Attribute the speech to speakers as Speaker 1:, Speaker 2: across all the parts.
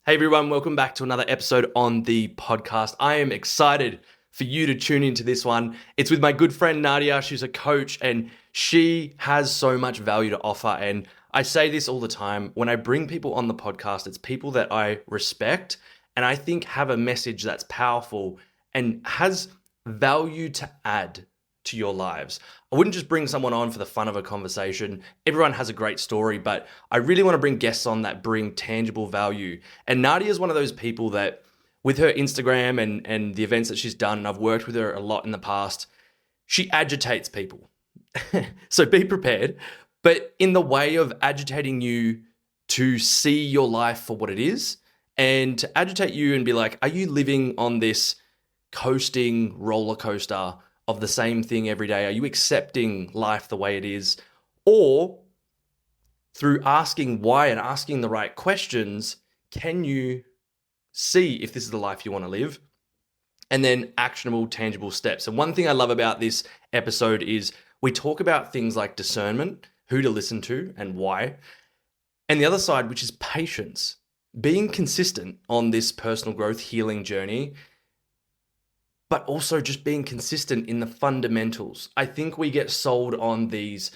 Speaker 1: Hey everyone, welcome back to another episode on the podcast. I am excited for you to tune into this one. It's with my good friend Nadia. She's a coach and she has so much value to offer. And I say this all the time. When I bring people on the podcast, it's people that I respect and I think have a message that's powerful and has value to add to your lives. I wouldn't just bring someone on for the fun of a conversation. Everyone has a great story, but I really want to bring guests on that bring tangible value. And Nadia is one of those people that with her Instagram and the events that she's done, and I've worked with her a lot in the past, she agitates people. So be prepared, but in the way of agitating you to see your life for what it is and to agitate you and be like, are you living on this coasting roller coaster of the same thing every day? Are you accepting life the way it is? Or through asking why and asking the right questions, can you see if this is the life you want to live? And then actionable, tangible steps. And one thing I love about this episode is we talk about things like discernment, who to listen to and why. And the other side, which is patience, being consistent on this personal growth healing journey, but also just being consistent in the fundamentals. I think we get sold on these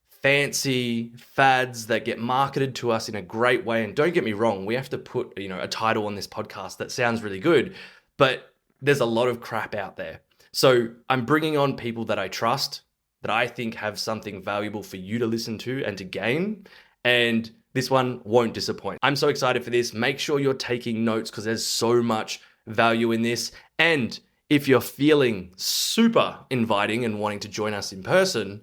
Speaker 1: fancy fads that get marketed to us in a great way. And don't get me wrong, we have to put, a title on this podcast that sounds really good, but there's a lot of crap out there. So I'm bringing on people that I trust, that I think have something valuable for you to listen to and to gain. And this one won't disappoint. I'm so excited for this. Make sure you're taking notes because there's so much value in this. And if you're feeling super inviting and wanting to join us in person,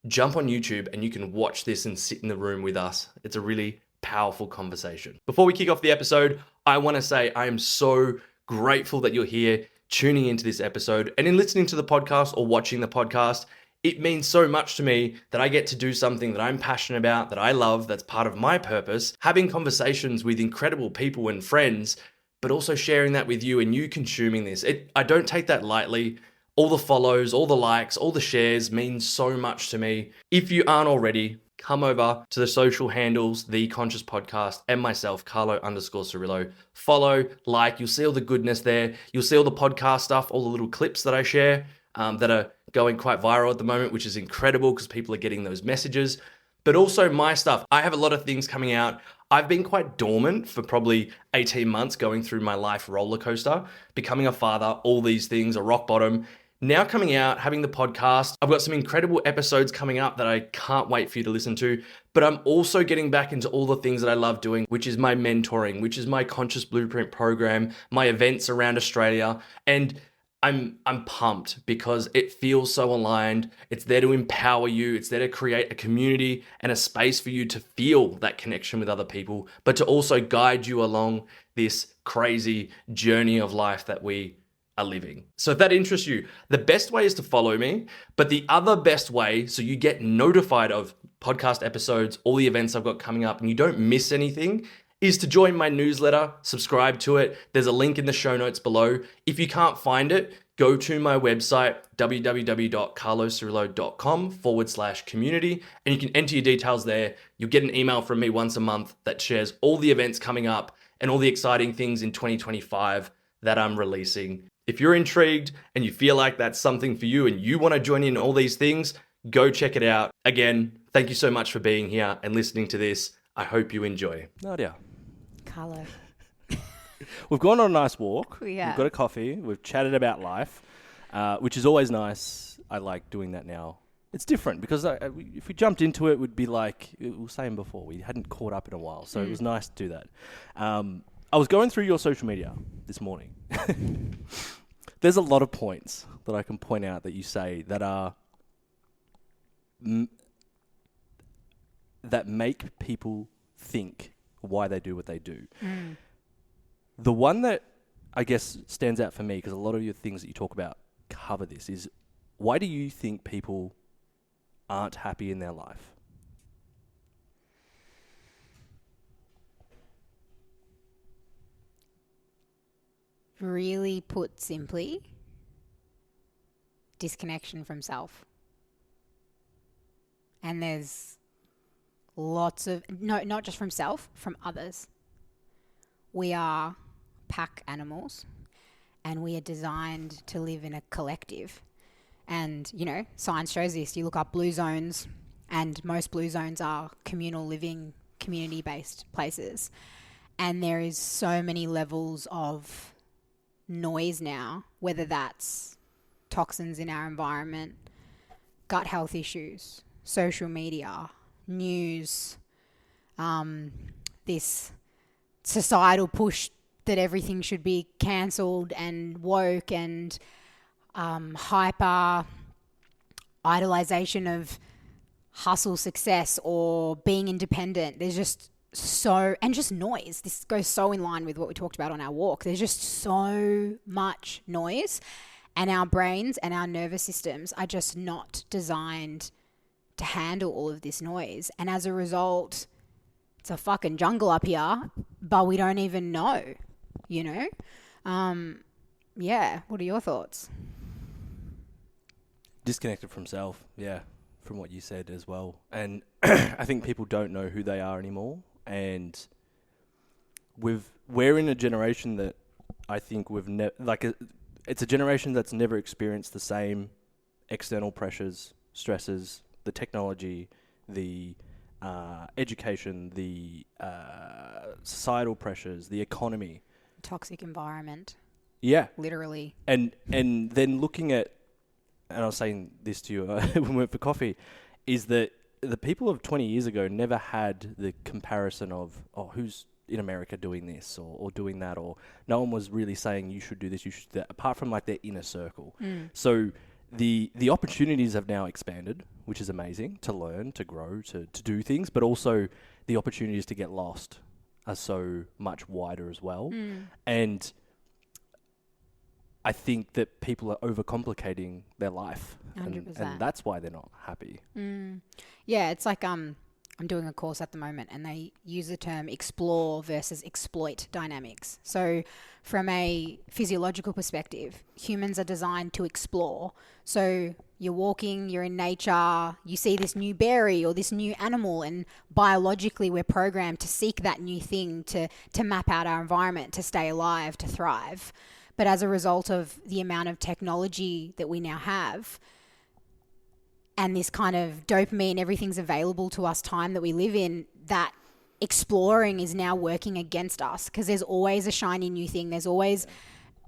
Speaker 1: jump on YouTube and you can watch this and sit in the room with us. It's a really powerful conversation. Before we kick off the episode, I want to say I am so grateful that you're here tuning into this episode and in listening to the podcast or watching the podcast. It means so much to me that I get to do something that I'm passionate about, that I love, that's part of my purpose, having conversations with incredible people and friends, but also sharing that with you and you consuming this. I don't take that lightly. All the follows, all the likes, all the shares mean so much to me. If you aren't already, come over to the social handles, The Conscious Podcast, and myself, Carlo_Cirillo. Follow, like, you'll see all the goodness there. You'll see all the podcast stuff, all the little clips that I share that are going quite viral at the moment, which is incredible because people are getting those messages. But also my stuff. I have a lot of things coming out. I've been quite dormant for probably 18 months going through my life roller coaster, becoming a father, all these things, a rock bottom. Now coming out, having the podcast, I've got some incredible episodes coming up that I can't wait for you to listen to, but I'm also getting back into all the things that I love doing, which is my mentoring, which is my Conscious Blueprint program, my events around Australia, and I'm pumped because it feels so aligned. It's there to empower you. It's there to create a community and a space for you to feel that connection with other people, but to also guide you along this crazy journey of life that we are living. So if that interests you, the best way is to follow me, but the other best way, so you get notified of podcast episodes, all the events I've got coming up, and you don't miss anything, is to join my newsletter, subscribe to it. There's a link in the show notes below. If you can't find it, go to my website, www.carloscirillo.com/community, and you can enter your details there. You'll get an email from me once a month that shares all the events coming up and all the exciting things in 2025 that I'm releasing. If you're intrigued and you feel like that's something for you and you want to join in all these things, go check it out. Again, thank you so much for being here and listening to this. I hope you enjoy. Nadia.
Speaker 2: Carlo.
Speaker 1: We've gone on a nice walk.
Speaker 2: Yeah.
Speaker 1: We've got a coffee. We've chatted about life, which is always nice. I like doing that now. It's different because if we jumped into it, it would be like, we were saying before, we hadn't caught up in a while. So it was nice to do that. I was going through your social media this morning. There's a lot of points that I can point out that you say that are that make people think why they do what they do. The one that I guess stands out for me, because a lot of your things that you talk about cover this, is why do you think people aren't happy in their life?
Speaker 2: Really put simply, disconnection from self. And there's lots of, no, not just from self, from others. we are pack animals and we are designed to live in a collective. And, you know, science shows this. You look up blue zones, and most blue zones are communal living, community-based places. And there is so many levels of noise now, whether that's toxins in our environment, gut health issues, social media, news, this societal push that everything should be cancelled and woke, and hyper idolization of hustle success or being independent. There's just and just noise. This goes so in line with what we talked about on our walk. There's just so much noise, and our brains and our nervous systems are just not designed to handle all of this noise. And as a result, it's a fucking jungle up here, but we don't even know, you know? Yeah. What are your thoughts?
Speaker 3: Disconnected from self, yeah, from what you said as well. And I think people don't know who they are anymore. And we're in a generation that I think it's a generation that's never experienced the same external pressures, stresses, the technology, the education, the societal pressures, the economy.
Speaker 2: Toxic environment.
Speaker 3: Yeah.
Speaker 2: Literally.
Speaker 3: And then looking at, and I was saying this to you when we went for coffee, is that the people of 20 years ago never had the comparison of, who's in America doing this or doing that, or no one was really saying you should do this, you should do that, apart from like their inner circle. So the opportunities have now expanded, which is amazing, to learn, to grow, to do things, but also the opportunities to get lost are so much wider as well. And I think that people are overcomplicating their life,
Speaker 2: 100%.
Speaker 3: and that's why they're not happy.
Speaker 2: Yeah, it's like I'm doing a course at the moment, and they use the term explore versus exploit dynamics. So from a physiological perspective, humans are designed to explore. So you're walking, you're in nature, you see this new berry or this new animal, and biologically we're programmed to seek that new thing, to map out our environment, to stay alive, to thrive. But as a result of the amount of technology that we now have, and this kind of dopamine, everything's available to us time that we live in, that exploring is now working against us, because there's always a shiny new thing. There's always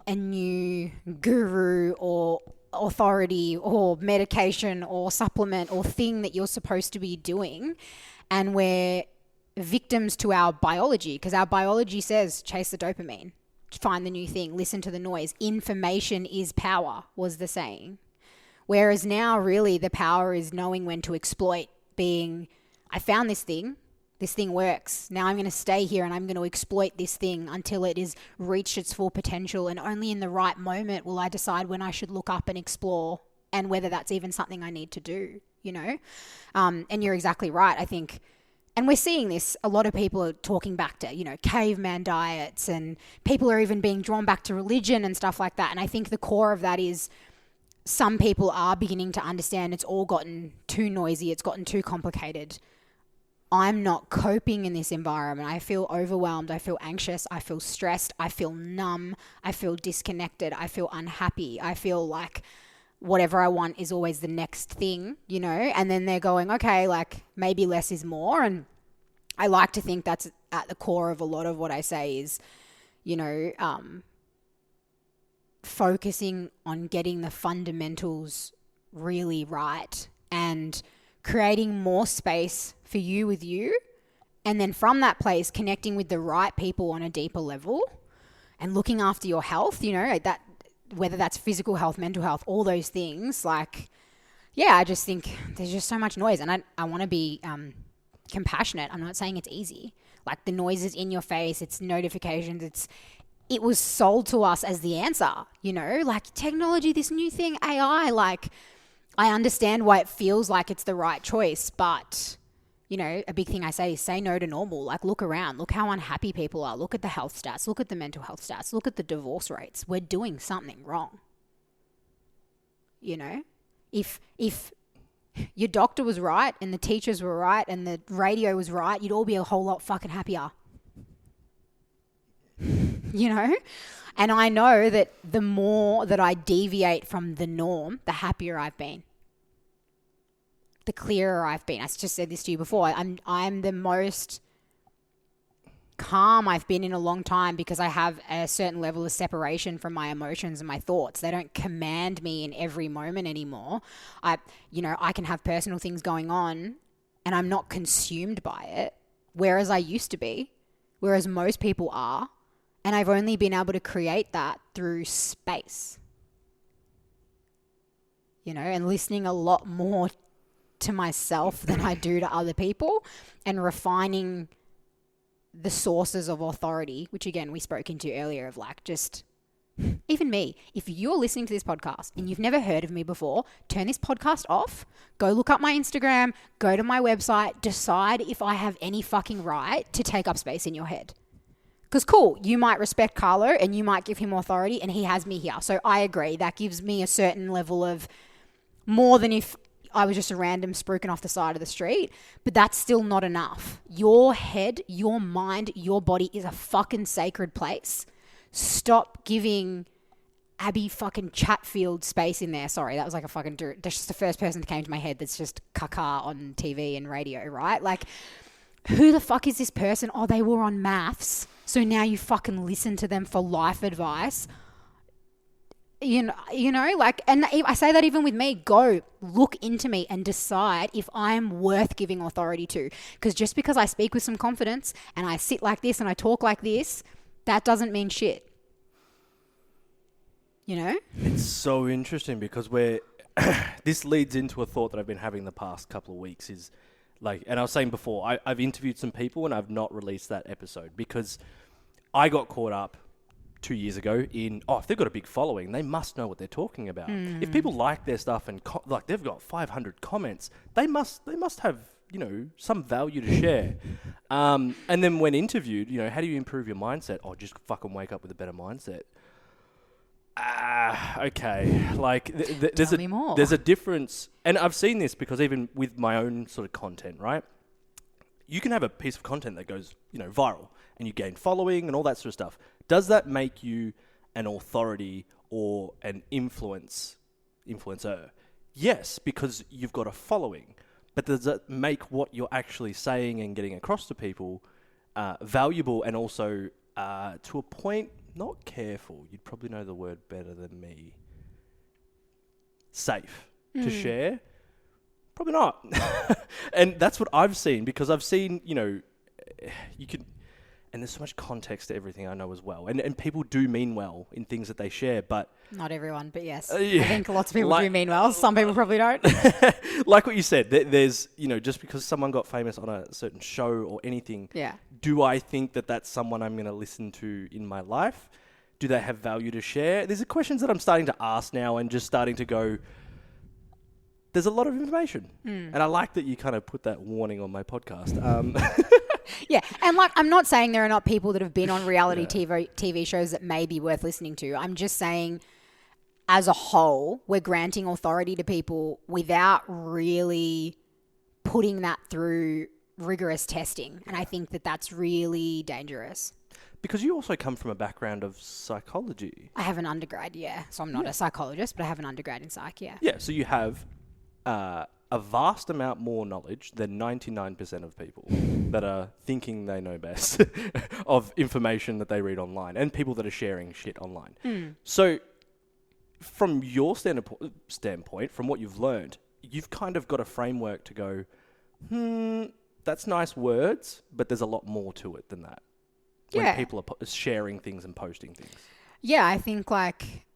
Speaker 2: a new guru or authority or medication or supplement or thing that you're supposed to be doing. And we're victims to our biology, because our biology says chase the dopamine, find the new thing, listen to the noise. Information is power, was the saying. Whereas now really the power is knowing when to exploit, being, I found this thing works. Now I'm going to stay here and I'm going to exploit this thing until it is reached its full potential. And only in the right moment will I decide when I should look up and explore, and whether that's even something I need to do, you know? And you're exactly right. I think, and we're seeing this, a lot of people are talking back to, you know, caveman diets, and people are even being drawn back to religion and stuff like that. And I think the core of that is some people are beginning to understand it's all gotten too noisy, it's gotten too complicated. I'm not coping in this environment. I feel overwhelmed, I feel anxious, I feel stressed, I feel numb, I feel disconnected, I feel unhappy, I feel like whatever I want is always the next thing, you know? And then they're going, okay, like maybe less is more. And I like to think that's at the core of a lot of what I say is, you know, focusing on getting the fundamentals really right and creating more space for you with you. And then from that place, connecting with the right people on a deeper level and looking after your health, you know, that, whether that's physical health, mental health, all those things. Like, yeah, I just think there's just so much noise, and I want to be compassionate. I'm not saying it's easy. Like, the noise is in your face, it's notifications, it was sold to us as the answer, you know, like technology, this new thing, AI. Like, I understand why it feels like it's the right choice, but, you know, a big thing I say is say no to normal. Like, look around, look how unhappy people are, look at the health stats, look at the mental health stats, look at the divorce rates. We're doing something wrong. You know, if your doctor was right and the teachers were right and the radio was right, you'd all be a whole lot fucking happier. you know? And I know that the more that I deviate from the norm, the happier I've been. The clearer I've been. I just said this to you before. I'm the most calm I've been in a long time because I have a certain level of separation from my emotions and my thoughts. They don't command me in every moment anymore. I can have personal things going on and I'm not consumed by it, whereas I used to be, whereas most people are. And I've only been able to create that through space, and listening a lot more to myself than I do to other people, and refining the sources of authority, which again, we spoke into earlier, of like, just even me, if you're listening to this podcast and you've never heard of me before, turn this podcast off, go look up my Instagram, go to my website, decide if I have any fucking right to take up space in your head. Because cool, you might respect Carlo and you might give him authority and he has me here. So I agree, that gives me a certain level of more than if I was just a random spruiking off the side of the street, but that's still not enough. Your head, your mind, your body is a fucking sacred place. Stop giving Abby fucking Chatfield space in there. Sorry, that was like a fucking... That's just the first person that came to my head that's just caca on TV and radio, right? Like, who the fuck is this person? Oh, they were on maths, so now you fucking listen to them for life advice. And I say that even with me, go look into me and decide if I'm worth giving authority to. Because just because I speak with some confidence and I sit like this and I talk like this, that doesn't mean shit.
Speaker 3: It's so interesting because this leads into a thought that I've been having the past couple of weeks is like, and I was saying before, I've interviewed some people and I've not released that episode because I got caught up 2 years ago in, if they've got a big following, they must know what they're talking about. If people like their stuff and like they've got 500 comments, they must have, some value to share. And then when interviewed, how do you improve your mindset? Oh, just fucking wake up with a better mindset. Okay. Like there's a difference. And I've seen this because even with my own sort of content, right? You can have a piece of content that goes, viral and you gain following and all that sort of stuff. Does that make you an authority or an influencer? Yes, because you've got a following. But does that make what you're actually saying and getting across to people valuable and also to a point, not careful, you'd probably know the word better than me, safe to share? Probably not. And that's what I've seen because I've seen, you can... And there's so much context to everything I know as well. And people do mean well in things that they share, but... Not
Speaker 2: everyone, but yes. I think lots of people do mean well. Some people probably don't.
Speaker 3: Like what you said, there's, just because someone got famous on a certain show or anything, do I think that that's someone I'm going to listen to in my life? Do they have value to share? These are questions that I'm starting to ask now and just starting to go... There's a lot of information. And I like that you kind of put that warning on my podcast.
Speaker 2: Yeah, and like I'm not saying there are not people that have been on reality TV shows that may be worth listening to. I'm just saying as a whole, we're granting authority to people without really putting that through rigorous testing. And I think that that's really dangerous.
Speaker 3: Because you also come from a background of psychology.
Speaker 2: I have an undergrad, So I'm not a psychologist, but I have an undergrad in psych,
Speaker 3: Yeah, so you have... a vast amount more knowledge than 99% of people that are thinking they know best of information that they read online and people that are sharing shit online. So from your standpoint, from what you've learned, you've kind of got a framework to go, that's nice words, but there's a lot more to it than that. When people are sharing things and posting things. Yeah,
Speaker 2: I think like,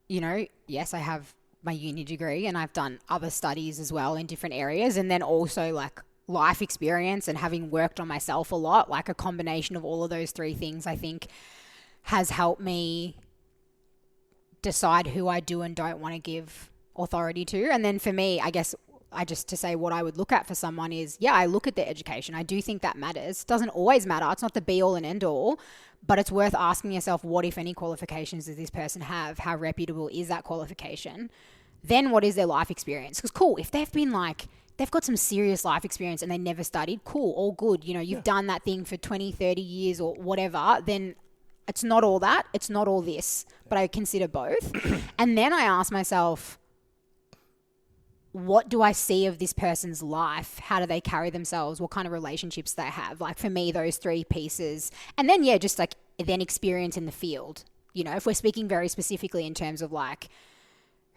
Speaker 2: yes, I have my uni degree and I've done other studies as well in different areas, and then also like life experience and having worked on myself a lot, like a combination of all of those three things I think has helped me decide who I do and don't want to give authority to. And then for me, I guess to say what I would look at for someone is, I look at their education. I do think that matters. Doesn't always matter. It's not the be all and end all, but it's worth asking yourself, what, if any, qualifications does this person have? How reputable is that qualification? Then what is their life experience? Because cool, if they've been like, they've got some serious life experience and they never studied, cool, all good. You've done that thing for 20, 30 years or whatever, then it's not all that, it's not all this, but I consider both. And then I ask myself, what do I see of this person's life? How do they carry themselves? What kind of relationships they have? Like for me, those three pieces. And then, yeah, just like then experience in the field. You know, if we're speaking very specifically in terms of like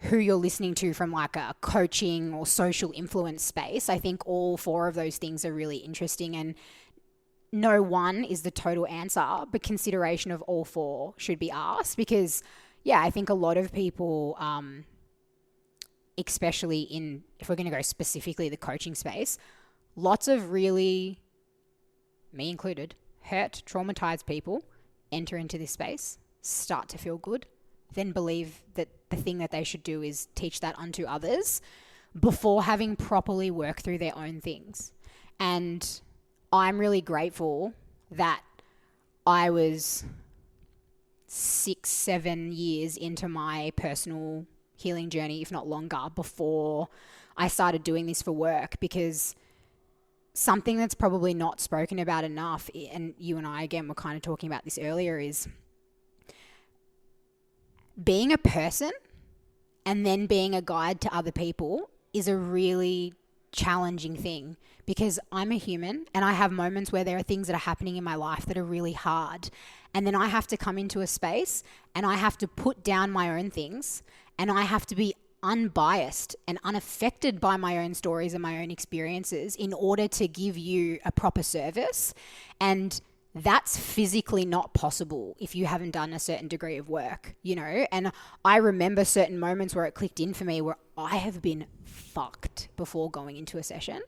Speaker 2: who you're listening to from like a coaching or social influence space, I think all four of those things are really interesting, and no one is the total answer, but consideration of all four should be asked because, yeah, I think a lot of people, especially in, if we're going to go specifically the coaching space, lots of really, me included, hurt, traumatized people enter into this space, start to feel good, then believe that the thing that they should do is teach that unto others before having properly worked through their own things. And I'm really grateful that I was 6-7 years into my personal healing journey, if not longer, before I started doing this for work, because something that's probably not spoken about enough, and you and I, again, were kind of talking about this earlier, is being a person and then being a guide to other people is a really challenging thing, because I'm a human and I have moments where there are things that are happening in my life that are really hard. And then I have to come into a space and I have to put down my own things and I have to be unbiased and unaffected by my own stories and my own experiences in order to give you a proper service. And that's physically not possible if you haven't done a certain degree of work, you know? And I remember certain moments where it clicked in for me where I have been fucked before going into a session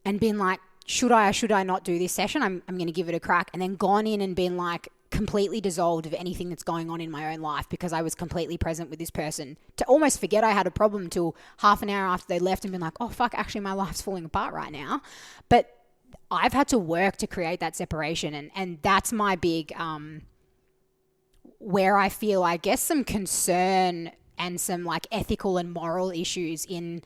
Speaker 2: and been like, should I or should I not do this session? I'm going to give it a crack. And then gone in and been like completely dissolved of anything that's going on in my own life because I was completely present with this person, to almost forget I had a problem till half an hour after they left and been like, oh fuck, actually my life's falling apart right now. But I've had to work to create that separation. And that's my big, where I feel, I guess, some concern and some like ethical and moral issues in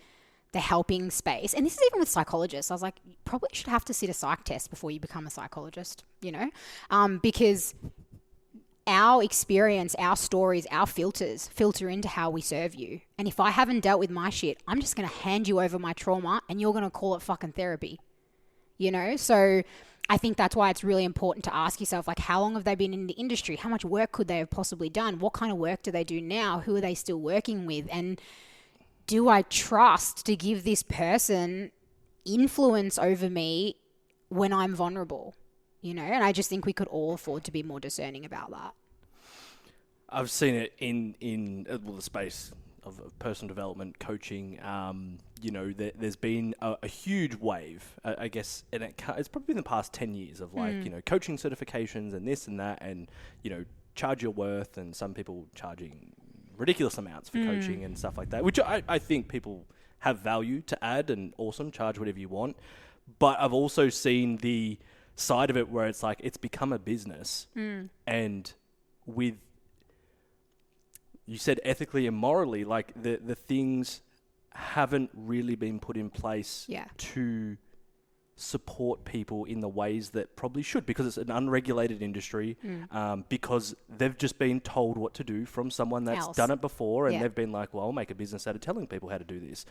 Speaker 2: the helping space. And this is even with psychologists. I was like, you probably should have to sit a psych test before you become a psychologist, you know, because our experience, our stories, our filters filter into how we serve you. And if I haven't dealt with my shit, I'm just going to hand you over my trauma and you're going to call it fucking therapy. You know, so I think that's why it's really important to ask yourself, like, how long have they been in the industry? How much work could they have possibly done? What kind of work do they do now? Who are they still working with? And do I trust to give this person influence over me when I'm vulnerable? You know, and I just think we could all afford to be more discerning about that.
Speaker 3: I've seen it in the space of personal development, coaching. You know, there's been a huge wave, I guess, and it's probably been the past 10 years of like, you know, coaching certifications and this and that, and, you know, charge your worth, and some people charging ridiculous amounts for coaching and stuff like that, which I think people have value to add, and awesome, charge whatever you want. But I've also seen the side of it where it's like, it's become a business, and with, you said ethically and morally, like the things haven't really been put in place to support people in the ways that probably should, because it's an unregulated industry, because they've just been told what to do from someone that's done it before, and they've been like, well, I'll make a business out of telling people how to do this.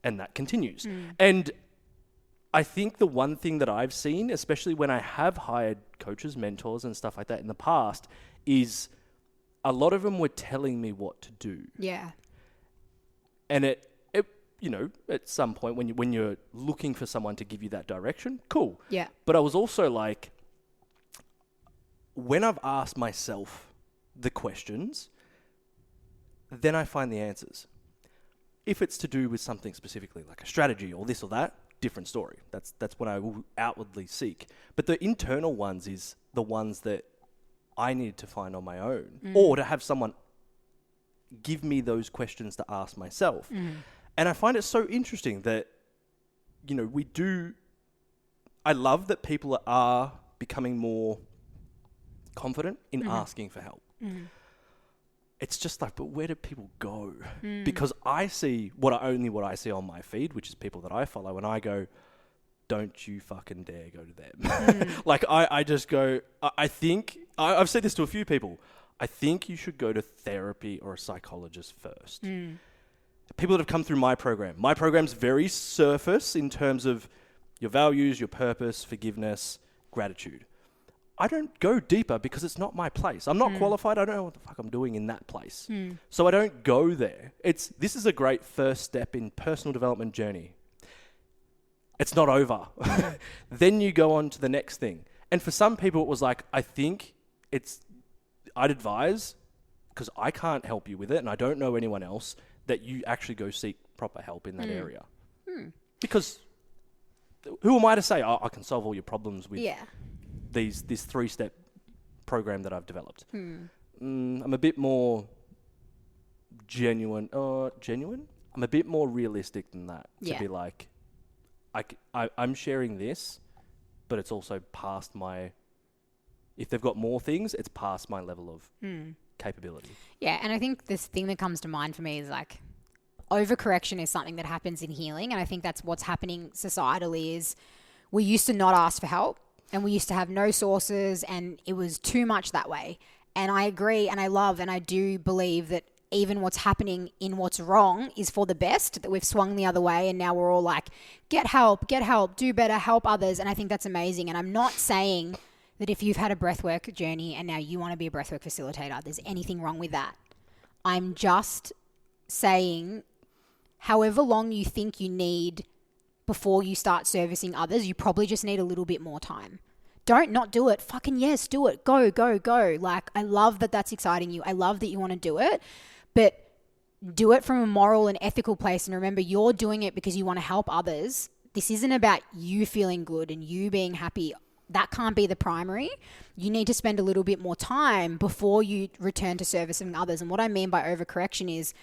Speaker 3: And that continues. And I think the one thing that I've seen, especially when I have hired coaches, mentors and stuff like that in the past, is a lot of them were telling me what to do. Yeah. And it you know, at some point when you're looking for someone to give you that direction, cool. Yeah. But I was also like, when I've asked myself the questions, then I find the answers. If it's to do with something specifically like a strategy or this or that, different story. That's what I will outwardly seek. But the internal ones is the ones that I needed to find on my own, or to have someone give me those questions to ask myself. And I find it so interesting that, you know, I love that people are becoming more confident in asking for help. It's just like, but where do people go? Because I see what I see on my feed, which is people that I follow, and I go, don't you fucking dare go to them. Like, I just go, I think, I've said this to a few people, I think you should go to therapy or a psychologist first. People that have come through my program's very surface in terms of your values, your purpose, forgiveness, gratitude. I don't go deeper because it's not my place. I'm not qualified. I don't know what the fuck I'm doing in that place. So I don't go there. This is a great first step in personal development journey. It's not over. Then you go on to the next thing. And for some people, it was like, I think I'd advise, because I can't help you with it and I don't know anyone else, that you actually go seek proper help in that area. Because who am I to say, I can solve all your problems with this 3-step program that I've developed? I'm a bit more genuine. I'm a bit more realistic than that. To be like, I'm sharing this, but it's also past my... If they've got more things, it's past my level of capability.
Speaker 2: Yeah, and I think this thing that comes to mind for me is like, overcorrection is something that happens in healing, and I think that's what's happening societally is we used to not ask for help, and we used to have no sources, and it was too much that way. And I agree, and I love, and I do believe that even what's happening in what's wrong is for the best, that we've swung the other way, and now we're all like, get help, do better, help others, and I think that's amazing. And I'm not saying that if you've had a breathwork journey and now you want to be a breathwork facilitator, there's anything wrong with that. I'm just saying, however long you think you need before you start servicing others, you probably just need a little bit more time. Don't not do it. Fucking yes, do it. Go. Like, I love that that's exciting you. I love that you want to do it, but do it from a moral and ethical place. And remember, you're doing it because you want to help others. This isn't about you feeling good and you being happy. That can't be the primary. You need to spend a little bit more time before you return to servicing others. And what I mean by overcorrection is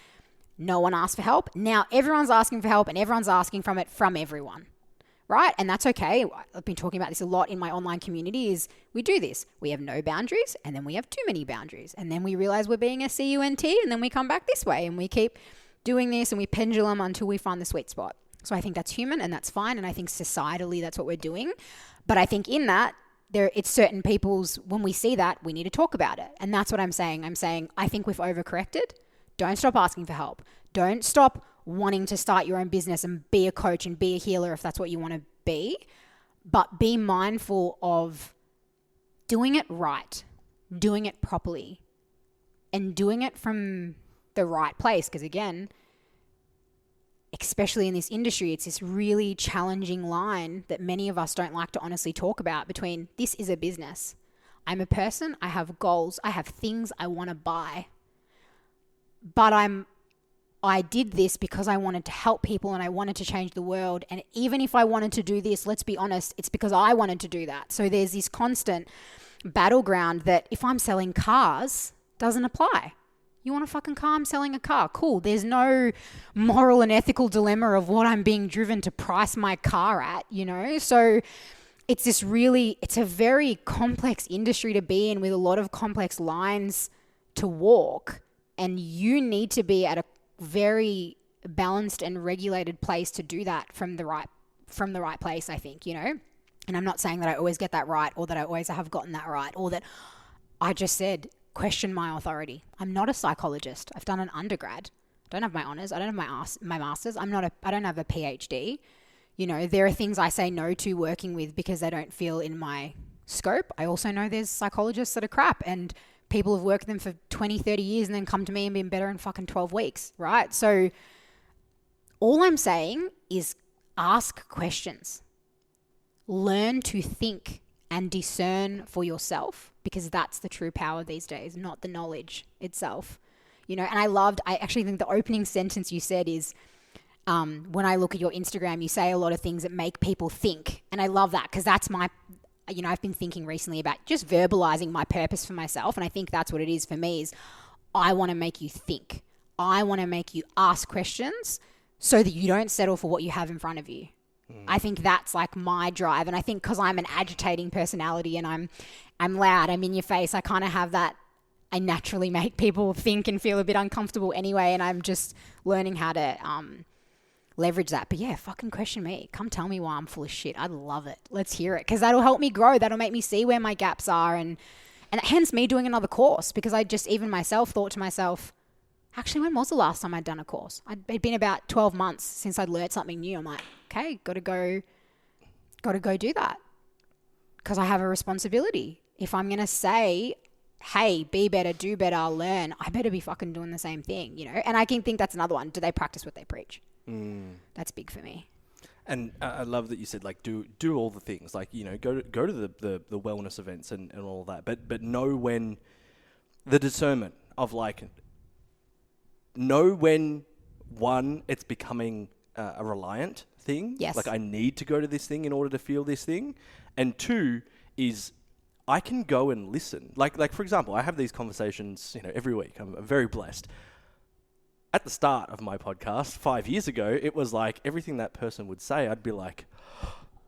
Speaker 2: no one asked for help. Now everyone's asking for help and everyone's asking from everyone, right? And that's okay. I've been talking about this a lot in my online community is we do this. We have no boundaries and then we have too many boundaries. And then we realize we're being a CUNT and then we come back this way and we keep doing this and we pendulum until we find the sweet spot. So I think that's human and that's fine. And I think societally that's what we're doing. But I think in that, it's certain people's, when we see that, we need to talk about it. And that's what I'm saying. I'm saying, I think we've overcorrected. Don't stop asking for help. Don't stop wanting to start your own business and be a coach and be a healer if that's what you want to be. But be mindful of doing it right, doing it properly, and doing it from the right place. Because again, especially in this industry, it's this really challenging line that many of us don't like to honestly talk about between this is a business. I'm a person, I have goals, I have things I want to buy. But I did this because I wanted to help people and I wanted to change the world. And even if I wanted to do this, let's be honest, it's because I wanted to do that. So there's this constant battleground that if I'm selling cars, doesn't apply. You want a fucking car? I'm selling a car. Cool. There's no moral and ethical dilemma of what I'm being driven to price my car at, you know? So it's a very complex industry to be in with a lot of complex lines to walk. And you need to be at a very balanced and regulated place to do that from the right place, I think, you know? And I'm not saying that I always get that right or that I always have gotten that right or that I just said, question my authority. I'm not a psychologist. I've done an undergrad. I don't have my honors. I don't have my masters. I don't have a PhD. You know, there are things I say no to working with because they don't feel in my scope. I also know there's psychologists that are crap and people have worked with them for 20, 30 years and then come to me and been better in fucking 12 weeks, right? So all I'm saying is ask questions. Learn to think and discern for yourself, because that's the true power these days, not the knowledge itself. You know, and I actually think the opening sentence you said is, when I look at your Instagram, you say a lot of things that make people think. And I love that because that's I've been thinking recently about just verbalizing my purpose for myself. And I think that's what it is for me is I want to make you think. I want to make you ask questions so that you don't settle for what you have in front of you. I think that's like my drive. And I think because I'm an agitating personality and I'm loud, I'm in your face, I kind of have that. I naturally make people think and feel a bit uncomfortable anyway. And I'm just learning how to leverage that. But yeah, fucking question me. Come tell me why I'm full of shit. I'd love it. Let's hear it, because that'll help me grow. That'll make me see where my gaps are, and hence me doing another course, because I just even myself thought to myself, actually, when was the last time I'd done a course? It'd been about 12 months since I'd learned something new. I'm like, okay, got to go do that, because I have a responsibility. If I'm going to say, hey, be better, do better, learn, I better be fucking doing the same thing, you know? And I can think that's another one. Do they practice what they preach? That's big for me.
Speaker 3: And I love that you said, like, do all the things, like, you know, go to the wellness events and all that, but know when the discernment of, like, know when, one, it's becoming a reliant thing.
Speaker 2: Yes.
Speaker 3: Like, I need to go to this thing in order to feel this thing. And two is I can go and listen. Like for example, I have these conversations, you know, every week. I'm very blessed. At the start of my podcast 5 years ago, it was like everything that person would say, I'd be like,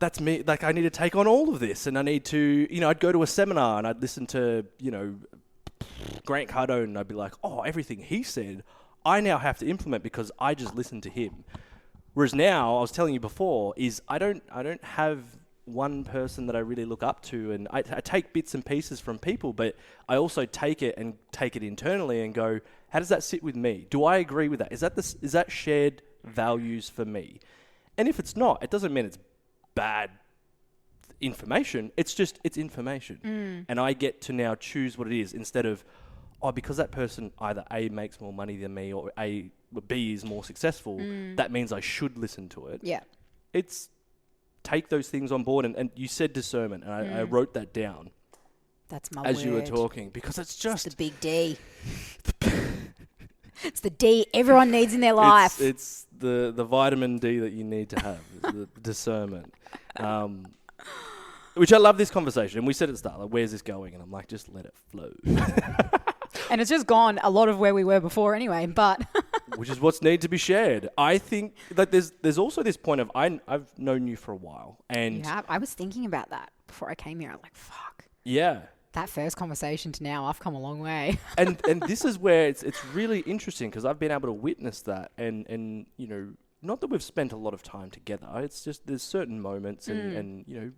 Speaker 3: that's me. Like, I need to take on all of this, and I need to, you know, I'd go to a seminar and I'd listen to, you know, Grant Cardone, and I'd be like, oh, everything he said, I now have to implement because I just listened to him. Whereas now, I was telling you before, is I don't have one person that I really look up to, and I take bits and pieces from people, but I also take it internally and go, how does that sit with me? Do I agree with that? Is that shared values for me? And if it's not, it doesn't mean it's bad information. It's just, it's information. And I get to now choose what it is, instead of, oh, because that person either A, makes more money than me, or B is more successful, that means I should listen to it.
Speaker 2: Yeah.
Speaker 3: It's take those things on board. And you said discernment, and I wrote that down.
Speaker 2: That's my
Speaker 3: as
Speaker 2: word.
Speaker 3: you were talking, because it's just...
Speaker 2: It's the big D. It's the D everyone needs in their life.
Speaker 3: It's the vitamin D that you need to have, the discernment. Which I love this conversation. And we said at the start, like, where's this going? And I'm like, just let it flow.
Speaker 2: And it's just gone a lot of where we were before anyway, but...
Speaker 3: Which is what's need to be shared. I think that there's also this point of, I've known you for a while. And
Speaker 2: yeah, I was thinking about that before I came here. I was like, fuck.
Speaker 3: Yeah.
Speaker 2: That first conversation to now, I've come a long way.
Speaker 3: and this is where it's really interesting, because I've been able to witness that. And you know, not that we've spent a lot of time together. It's just there's certain moments and you know,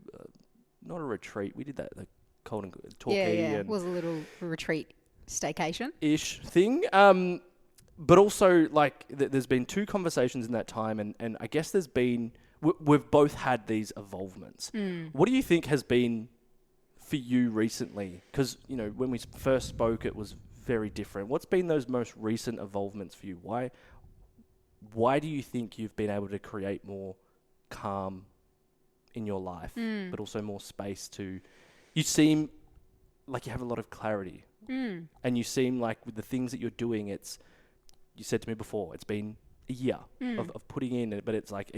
Speaker 3: not a retreat. We did that, the cold and Torquay.
Speaker 2: Yeah. It was a little retreat staycation-ish
Speaker 3: thing. But also, like, there's been 2 conversations in that time, and I guess there's been... We've both had these evolvements. What do you think has been for you recently? Because, you know, when we first spoke, it was very different. What's been those most recent evolvements for you? Why do you think you've been able to create more calm in your life, but also more space to... You seem like you have a lot of clarity. And you seem like with the things that you're doing, it's... You said to me before, it's been a year of putting in, but it's like,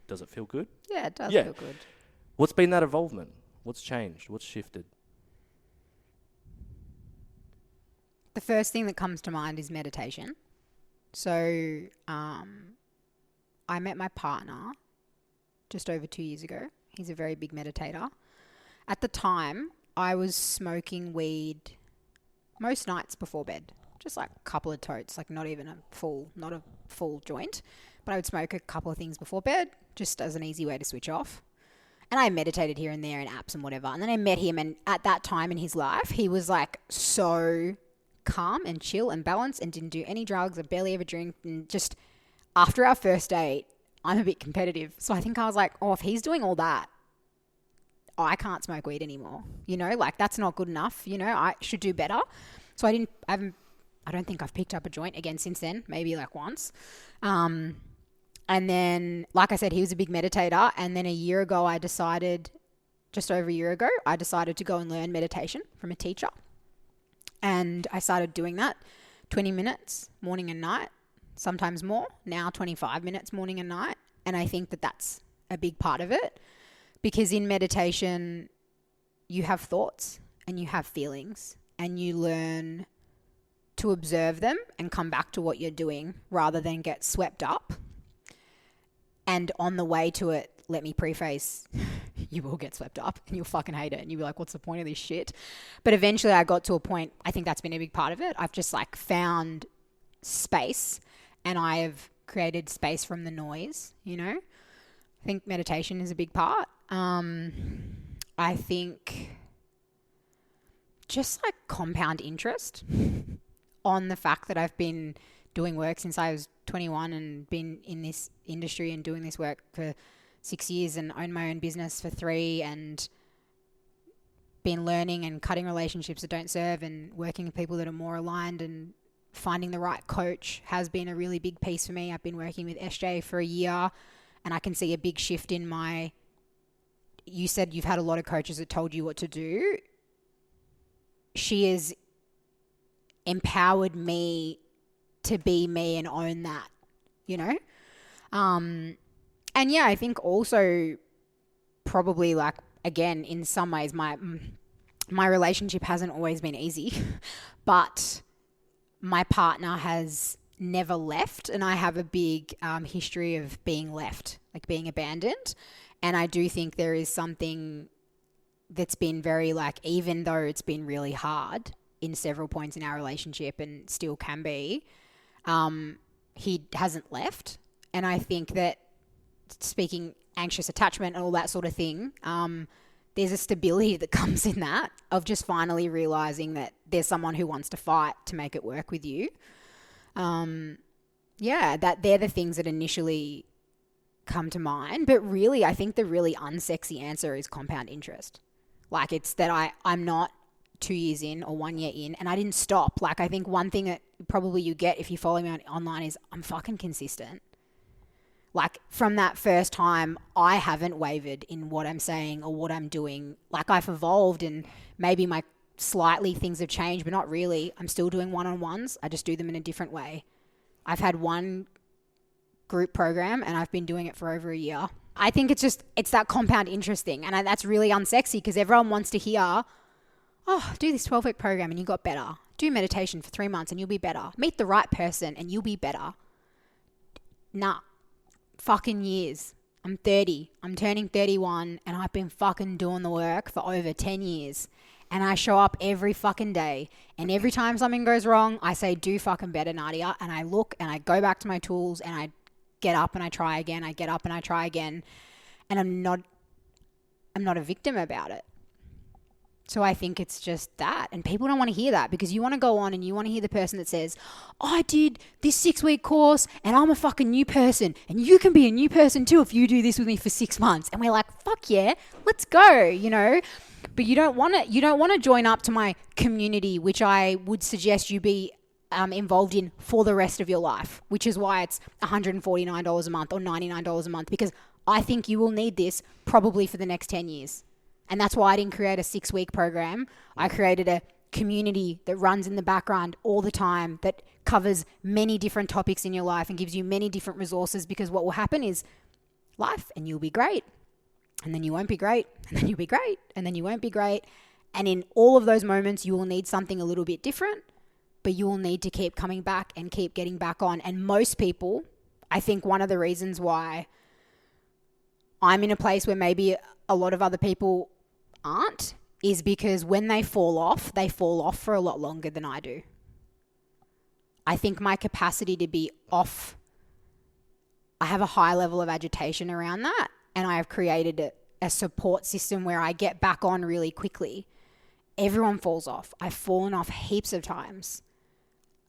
Speaker 3: does it feel good?
Speaker 2: Yeah, it does feel good.
Speaker 3: What's been that evolvement? What's changed? What's shifted?
Speaker 2: The first thing that comes to mind is meditation. So I met my partner just over 2 years ago. He's a very big meditator. At the time, I was smoking weed most nights before bed. Just like a couple of totes, like not a full joint. But I would smoke a couple of things before bed, just as an easy way to switch off. And I meditated here and there in apps and whatever. And then I met him, and at that time in his life, he was like so calm and chill and balanced and didn't do any drugs and barely ever drink. And just after our first date, I'm a bit competitive. So I think I was like, oh, if he's doing all that, I can't smoke weed anymore. You know, like that's not good enough. You know, I should do better. So I don't think I've picked up a joint again since then, maybe like once. And then, like I said, he was a big meditator. And then just over a year ago, I decided to go and learn meditation from a teacher. And I started doing that 20 minutes morning and night, sometimes more. Now 25 minutes morning and night. And I think that that's a big part of it, because in meditation, you have thoughts and you have feelings, and you learn to observe them and come back to what you're doing rather than get swept up. And on the way to it, let me preface, you will get swept up and you'll fucking hate it. And you'll be like, what's the point of this shit? But eventually I got to a point, I think that's been a big part of it. I've just like found space, and I have created space from the noise, you know. I think meditation is a big part. I think just like compound interest on the fact that I've been doing work since I was 21 and been in this industry and doing this work for 6 years and own my own business for 3 and been learning and cutting relationships that don't serve and working with people that are more aligned, and finding the right coach has been a really big piece for me. I've been working with SJ for a year and I can see a big shift in you said you've had a lot of coaches that told you what to do. She has empowered me to be me and own that, you know? And yeah, I think also probably like, again, in some ways, my relationship hasn't always been easy, but my partner has never left, and I have a big history of being left, like being abandoned. And I do think there is something that's been very like, even though it's been really hard in several points in our relationship and still can be, he hasn't left. And I think that, speaking anxious attachment and all that sort of thing, there's a stability that comes in that, of just finally realizing that there's someone who wants to fight to make it work with you. Yeah, that they're the things that initially come to mind. But really, I think the really unsexy answer is compound interest. Like, it's that I'm not 2 years in or 1 year in and I didn't stop. Like, I think one thing that probably you get if you follow me online is I'm fucking consistent. Like, from that first time, I haven't wavered in what I'm saying or what I'm doing. Like, I've evolved and maybe slightly things have changed, but not really. I'm still doing one-on-ones. I just do them in a different way. I've had one group program and I've been doing it for over a year. I think it's that compound interest thing. And that's really unsexy because everyone wants to hear, oh, do this 12-week program and you got better. Do meditation for 3 months and you'll be better. Meet the right person and you'll be better. Nah. Fucking years. I'm 30. I'm turning 31 and I've been fucking doing the work for over 10 years. And I show up every fucking day. And every time something goes wrong, I say, do fucking better, Nadia. And I look and I go back to my tools and I get up and I try again. I get up and I try again. And I'm not a victim about it. So I think it's just that. And people don't want to hear that because you want to go on and you want to hear the person that says, I did this 6-week course and I'm a fucking new person and you can be a new person too if you do this with me for 6 months. And we're like, fuck yeah, let's go, you know. But you don't want to join up to my community, which I would suggest you be involved in for the rest of your life, which is why it's $149 a month or $99 a month, because I think you will need this probably for the next 10 years. And that's why I didn't create a 6-week program. I created a community that runs in the background all the time, that covers many different topics in your life and gives you many different resources, because what will happen is life and you'll be great. And then you won't be great. And then you'll be great. And then you won't be great. And in all of those moments, you will need something a little bit different, but you will need to keep coming back and keep getting back on. And most people, I think one of the reasons why I'm in a place where maybe a lot of other people aren't, is because when they fall off for a lot longer than I do. I think my capacity to be off, I have a high level of agitation around that, and I have created a support system where I get back on really quickly. Everyone falls off. I've fallen off heaps of times,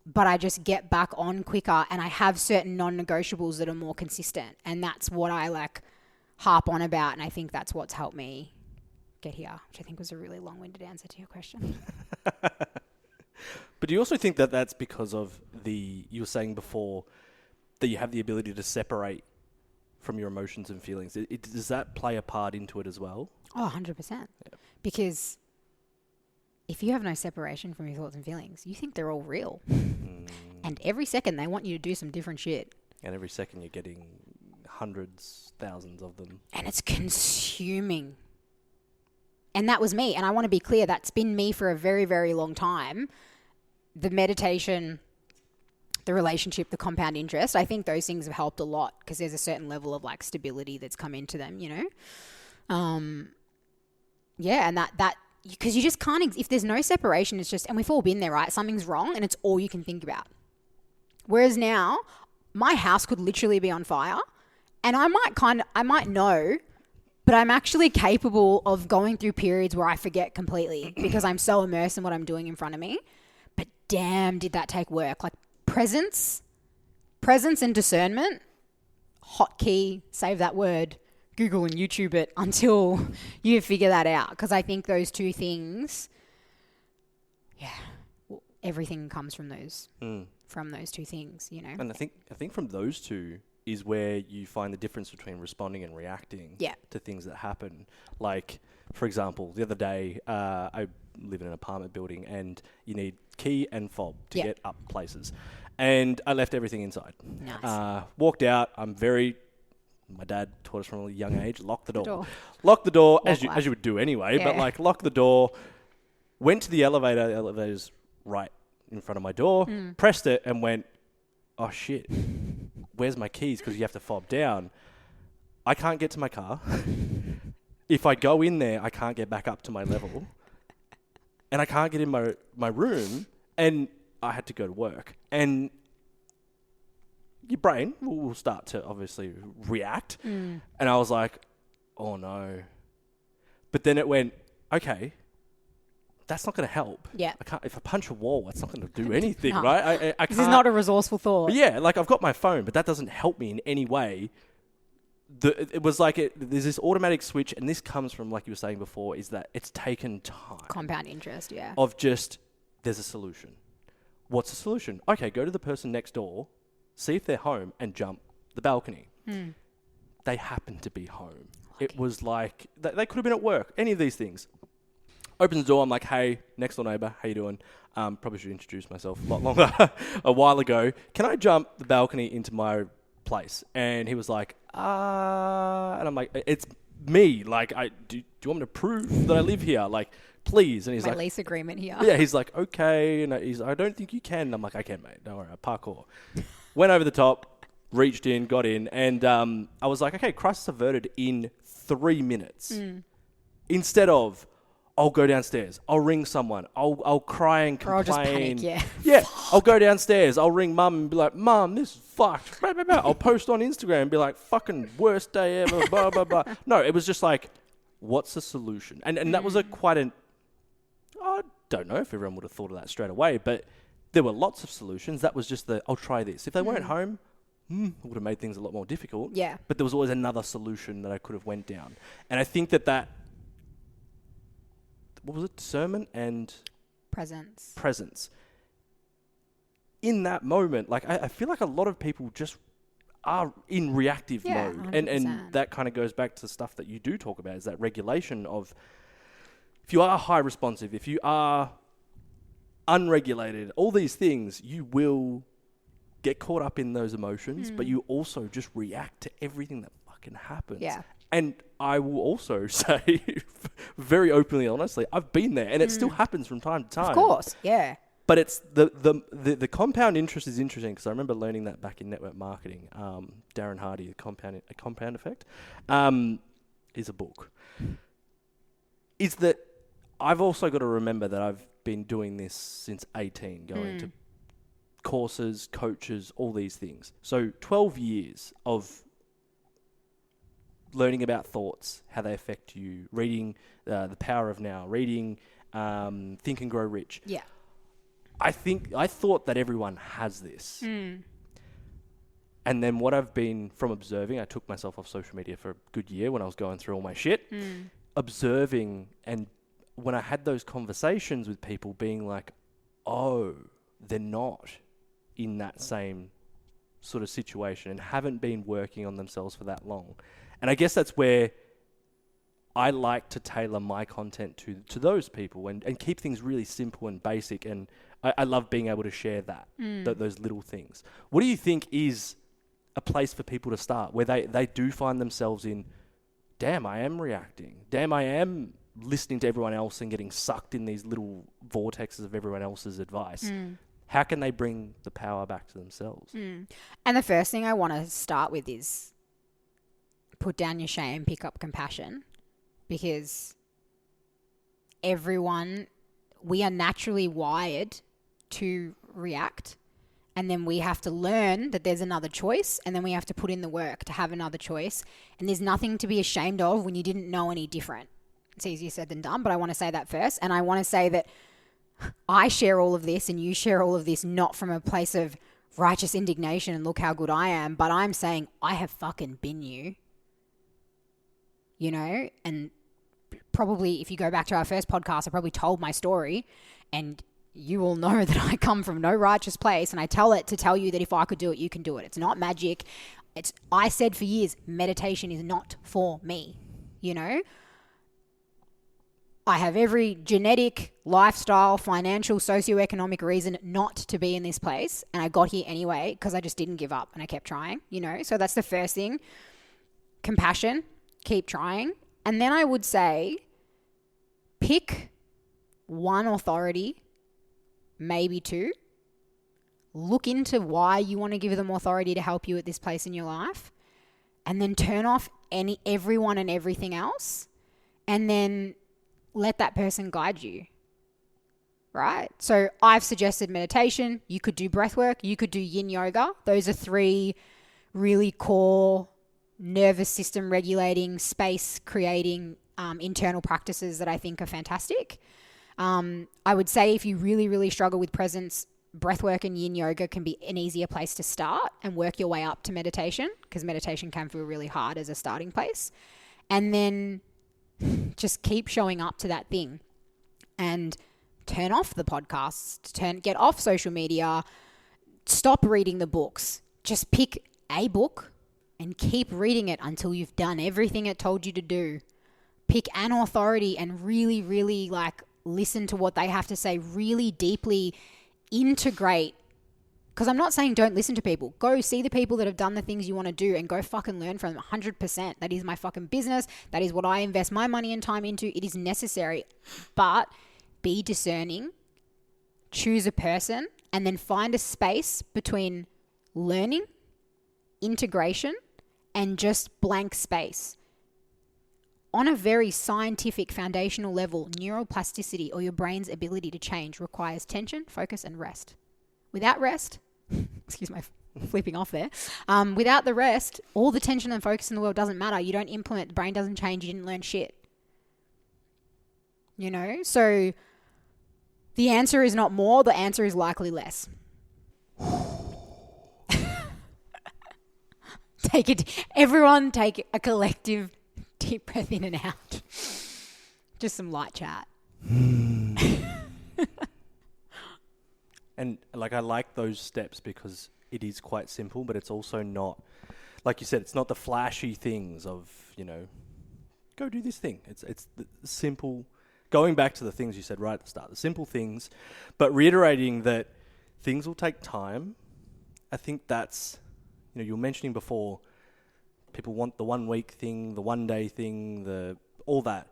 Speaker 2: but I just get back on quicker, and I have certain non-negotiables that are more consistent, and that's what I harp on about, and I think that's what's helped me get here, which I think was a really long-winded answer to your question.
Speaker 3: But do you also think that that's because of you were saying before that you have the ability to separate from your emotions and feelings? Does that play a part into it as well?
Speaker 2: Oh, 100%. Yeah. Because if you have no separation from your thoughts and feelings, you think they're all real. And every second they want you to do some different shit. And
Speaker 3: every second you're getting hundreds, thousands of them.
Speaker 2: And it's consuming. And that was me. And I want to be clear, that's been me for a very, very long time. The meditation, the relationship, the compound interest, I think those things have helped a lot because there's a certain level of stability that's come into them, you know? Yeah, and that because you just can't, if there's no separation, it's just, and we've all been there, right? Something's wrong and it's all you can think about. Whereas now, my house could literally be on fire and I might know, but I'm actually capable of going through periods where I forget completely because I'm so immersed in what I'm doing in front of me. But damn, did that take work. Like presence and discernment, hotkey, save that word, Google and YouTube it until you figure that out. Because I think those two things, everything comes from those two things, you know.
Speaker 3: And I think from those two is where you find the difference between responding and reacting to things that happen. Like, for example, the other day, I live in an apartment building and you need key and fob to get up places. And I left everything inside.
Speaker 2: Nice.
Speaker 3: Walked out. My dad taught us from a young age, lock the door. Lock the door, as you would do anyway, but like lock the door. Went to the elevator. The elevator's right in front of my door. Pressed it and went, oh shit, where's my keys? Because you have to fob down. I can't get to my car. If I go in there, I can't get back up to my level. And I can't get in my room. And I had to go to work. And your brain will start to obviously react. And I was like, oh no. But then it went, okay, that's not going to help. Yeah. If I punch a wall, that's not going to do anything, right? I can't.
Speaker 2: This is not a resourceful thought.
Speaker 3: Yeah, like I've got my phone, but that doesn't help me in any way. It was like there's this automatic switch, and this comes from, like you were saying before, is that it's taken time.
Speaker 2: Compound interest, yeah.
Speaker 3: Of just, there's a solution. What's the solution? Okay, go to the person next door, see if they're home, and jump the balcony. They happened to be home. Lucky. It was like, they could have been at work, any of these things. Open the door, I'm like, hey, next door neighbour, how you doing? Probably should introduce myself a lot longer, a while ago. Can I jump the balcony into my place? And he was like, and I'm like, it's me. Like, do you want me to prove that I live here? Like, please. And he's like,
Speaker 2: lease agreement here.
Speaker 3: Yeah, he's like, okay. And I don't think you can. I'm like, I can, mate. Don't worry. Parkour. Went over the top, reached in, got in. And I was like, okay, crisis averted in 3 minutes. Instead of, I'll go downstairs. I'll ring someone. I'll cry and complain.
Speaker 2: Or I'll just panic,
Speaker 3: Yeah, I'll go downstairs. I'll ring mum and be like, Mum, this is fucked. Blah, blah, blah. I'll post on Instagram and be like, fucking worst day ever, blah, blah, blah. No, it was just like, what's the solution? And that was I don't know if everyone would have thought of that straight away, but there were lots of solutions. That was just I'll try this. If they weren't home, it would have made things a lot more difficult.
Speaker 2: Yeah.
Speaker 3: But there was always another solution that I could have went down. And I think that what was it? Discernment and presence. In that moment, like I feel like a lot of people just are in reactive mode.
Speaker 2: 100%.
Speaker 3: And that kind of goes back to the stuff that you do talk about, is that regulation of, if you are high responsive, if you are unregulated, all these things, you will get caught up in those emotions, but you also just react to everything that fucking happens.
Speaker 2: Yeah.
Speaker 3: And I will also say, very openly, honestly, I've been there, and it still happens from time to time.
Speaker 2: Of course, yeah.
Speaker 3: But it's the compound interest is interesting, because I remember learning that back in network marketing. Darren Hardy, a compound effect, is a book. Is that I've also got to remember that I've been doing this since 18, going to courses, coaches, all these things. So 12 years of learning about thoughts, how they affect you, reading The Power of Now, reading Think and Grow Rich.
Speaker 2: Yeah.
Speaker 3: I thought that everyone has this. And then what I've been from observing, I took myself off social media for a good year when I was going through all my shit, observing, and when I had those conversations with people, being like, oh, they're not in that same sort of situation and haven't been working on themselves for that long. And I guess that's where I like to tailor my content to those people and keep things really simple and basic. And I love being able to share that, those little things. What do you think is a place for people to start where they do find themselves in, damn, I am reacting. Damn, I am listening to everyone else and getting sucked in these little vortexes of everyone else's advice. How can they bring the power back to themselves?
Speaker 2: And the first thing I want to start with is put down your shame, pick up compassion, because we are naturally wired to react, And then we have to learn that there's another choice, and then we have to put in the work to have another choice. And there's nothing to be ashamed of when you didn't know any different. It's easier said than done, but I want to say that first. And I want to say that I share all of this and you share all of this not from a place of righteous indignation and look how good I am, but I'm saying I have fucking been you. You know? And probably if you go back to our first podcast, I probably told my story, and you will know that I come from no righteous place, and I tell it to tell you that if I could do it, you can do it. It's not magic. I said for years, meditation is not for me. You know? I have every genetic, lifestyle, financial, socioeconomic reason not to be in this place, and I got here anyway because I just didn't give up and I kept trying, you know? So that's the first thing. Compassion, keep trying. And then I would say pick one authority, maybe two. Look into why you want to give them authority to help you at this place in your life, and then turn off everyone and everything else, and then let that person guide you, right? So I've suggested meditation. You could do breath work. You could do yin yoga. Those are 3 really core nervous system regulating, space creating internal practices that I think are fantastic. I would say if you really, really struggle with presence, breathwork and yin yoga can be an easier place to start and work your way up to meditation, because meditation can feel really hard as a starting place. And then just keep showing up to that thing and turn off the podcasts, get off social media, stop reading the books. Just pick a book and keep reading it until you've done everything it told you to do. Pick an authority and really, really listen to what they have to say, really deeply integrate. Because I'm not saying don't listen to people. Go see the people that have done the things you want to do and go fucking learn from them 100%. That is my fucking business. That is what I invest my money and time into. It is necessary. But be discerning, choose a person, and then find a space between learning, integration, and just blank space. On a very scientific foundational level, neuroplasticity, or your brain's ability to change, requires tension, focus, and rest. Without rest, excuse my flipping off there. Without the rest, all the tension and focus in the world doesn't matter. You don't implement, the brain doesn't change, you didn't learn shit. You know? So the answer is not more, the answer is likely less. Everyone take a collective deep breath in and out. Just some light chat.
Speaker 3: And I like those steps because it is quite simple, but it's also not, like you said, it's not the flashy things of, go do this thing. It's the simple, going back to the things you said right at the start, the simple things, but reiterating that things will take time. I think that's, you were mentioning before, people want the 1 week thing, the 1 day thing, all that.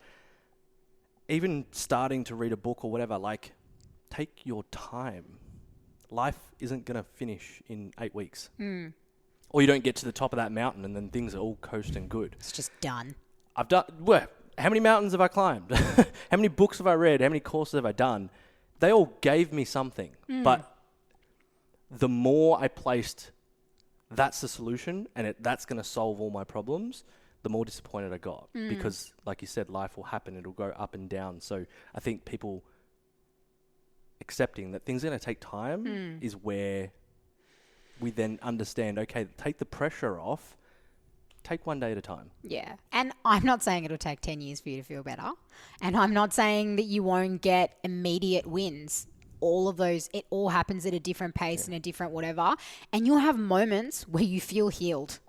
Speaker 3: Even starting to read a book or whatever, take your time. Life isn't going to finish in 8 weeks. Or you don't get to the top of that mountain and then things are all coast and good.
Speaker 2: It's just done.
Speaker 3: How many mountains have I climbed? How many books have I read? How many courses have I done? They all gave me something. But the more I placed, that's the solution and that's going to solve all my problems, the more disappointed I got. Because, like you said, life will happen. It'll go up and down. So I think people accepting that things are going to take time is where we then understand, okay, take the pressure off, take 1 day at a time.
Speaker 2: Yeah. And I'm not saying it'll take 10 years for you to feel better. And I'm not saying that you won't get immediate wins. All of those, it all happens at a different pace and a different whatever. And you'll have moments where you feel healed.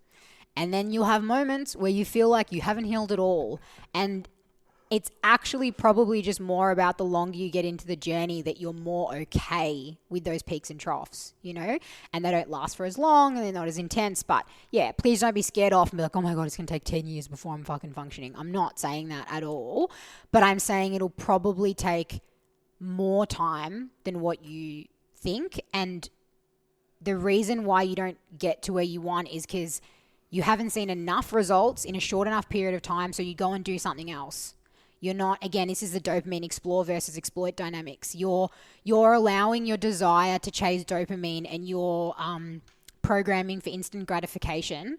Speaker 2: And then you'll have moments where you feel like you haven't healed at all. And it's actually probably just more about the longer you get into the journey that you're more okay with those peaks and troughs, and they don't last for as long and they're not as intense. But yeah, please don't be scared off and be like, oh my God, it's going to take 10 years before I'm fucking functioning. I'm not saying that at all, but I'm saying it'll probably take more time than what you think. And the reason why you don't get to where you want is because you haven't seen enough results in a short enough period of time. So you go and do something else. You're not, again, this is the dopamine explore versus exploit dynamics. You're allowing your desire to chase dopamine and your programming for instant gratification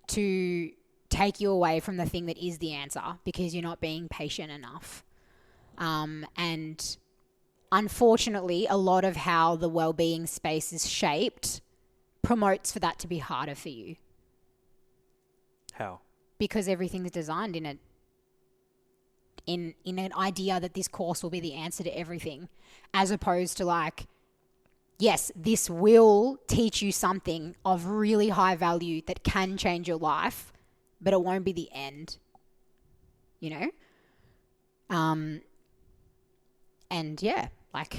Speaker 2: to take you away from the thing that is the answer because you're not being patient enough. And unfortunately, a lot of how the well-being space is shaped promotes for that to be harder for you.
Speaker 3: How?
Speaker 2: Because everything's designed in an idea that this course will be the answer to everything, as opposed to like, yes, this will teach you something of really high value that can change your life, but it won't be the end, you know? And yeah, like,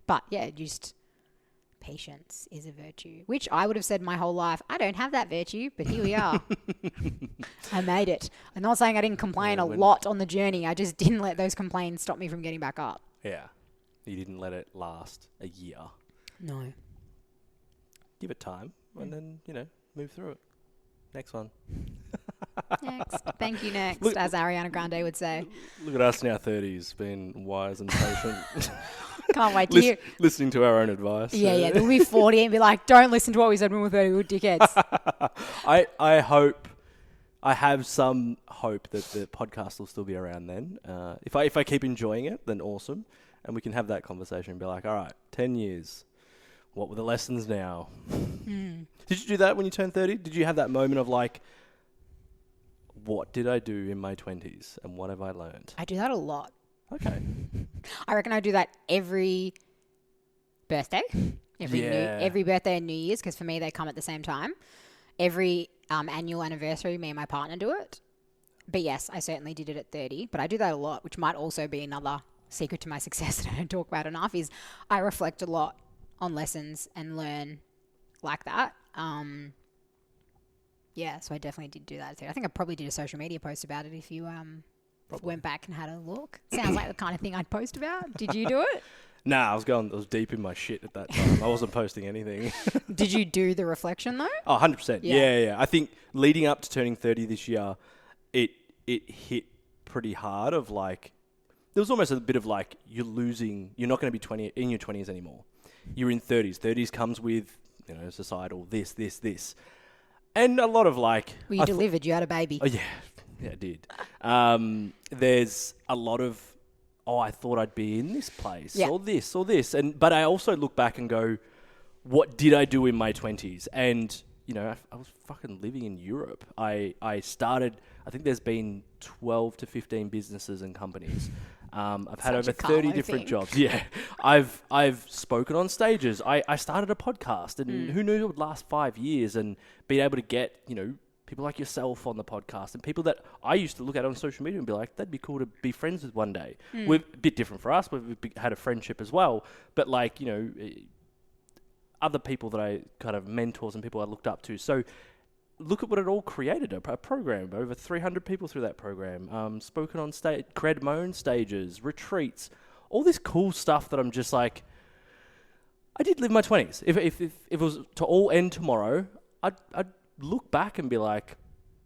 Speaker 2: but yeah, just patience is a virtue, which I would have said my whole life, I don't have that virtue, but here we are. I made it. I'm not saying I didn't complain a lot on the journey. I just didn't let those complaints stop me from getting back up.
Speaker 3: Yeah. You didn't let it last a year.
Speaker 2: No.
Speaker 3: Give it time and then, move through it. Next one.
Speaker 2: Next. Thank you, next,
Speaker 3: Look,
Speaker 2: as Ariana Grande would say.
Speaker 3: Look at us in our 30s, being wise and patient.
Speaker 2: Can't wait to hear.
Speaker 3: Listening to our own advice.
Speaker 2: Yeah. We'll be 40 and be like, don't listen to what we said when we were 30, we're dickheads.
Speaker 3: I have some hope that the podcast will still be around then. If I keep enjoying it, then awesome. And we can have that conversation and be like, all right, 10 years. What were the lessons now? Did you do that when you turned 30? Did you have that moment of like, what did I do in my 20s and what have I learned?
Speaker 2: I do that a lot.
Speaker 3: Okay.
Speaker 2: I reckon I do that every birthday. Every birthday and New Year's, because for me, they come at the same time. Every annual anniversary, me and my partner do it. But yes, I certainly did it at 30. But I do that a lot, which might also be another secret to my success that I don't talk about enough, is I reflect a lot on lessons and learn like that. Yeah, so I definitely did do that too. I think I probably did a social media post about it if you went back and had a look. Sounds like the kind of thing I'd post about. Did you do it?
Speaker 3: Nah, I was deep in my shit at that time. I wasn't posting anything.
Speaker 2: Did you do the reflection though?
Speaker 3: Oh, 100%. Yeah. I think leading up to turning 30 this year, it hit pretty hard of like, there was almost a bit of like, you're not going to be 20 in your 20s anymore. You're in 30s. 30s comes with, societal this. And a lot of like...
Speaker 2: Well, you delivered. You had a baby.
Speaker 3: Oh, yeah. Yeah, I did. There's a lot of, I thought I'd be in this place or this. But I also look back and go, what did I do in my 20s? And, I was fucking living in Europe. I started, I think there's been 12 to 15 businesses and companies. I've had over 30 different jobs. Yeah. I've spoken on stages. I started a podcast and who knew it would last 5 years and be able to get, people like yourself on the podcast and people that I used to look at on social media and be like, that'd be cool to be friends with one day. We're a bit different for us. We've had a friendship as well. But like, other people that I kind of mentors and people I looked up to. So look at what it all created, a program, over 300 people through that program, spoken on stage, created my own stages, retreats, all this cool stuff that I'm just like, I did live my 20s. If it was to all end tomorrow, I'd look back and be like,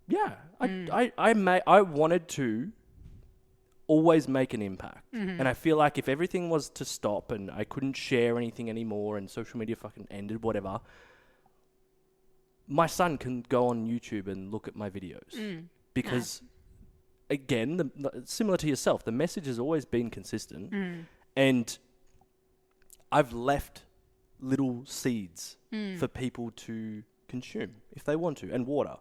Speaker 3: yeah, I wanted to always make an impact. And I feel like if everything was to stop and I couldn't share anything anymore and social media fucking ended, whatever, my son can go on YouTube and look at my videos because, again, similar to yourself, the message has always been consistent, and I've left little seeds for people to consume if they want to, and water.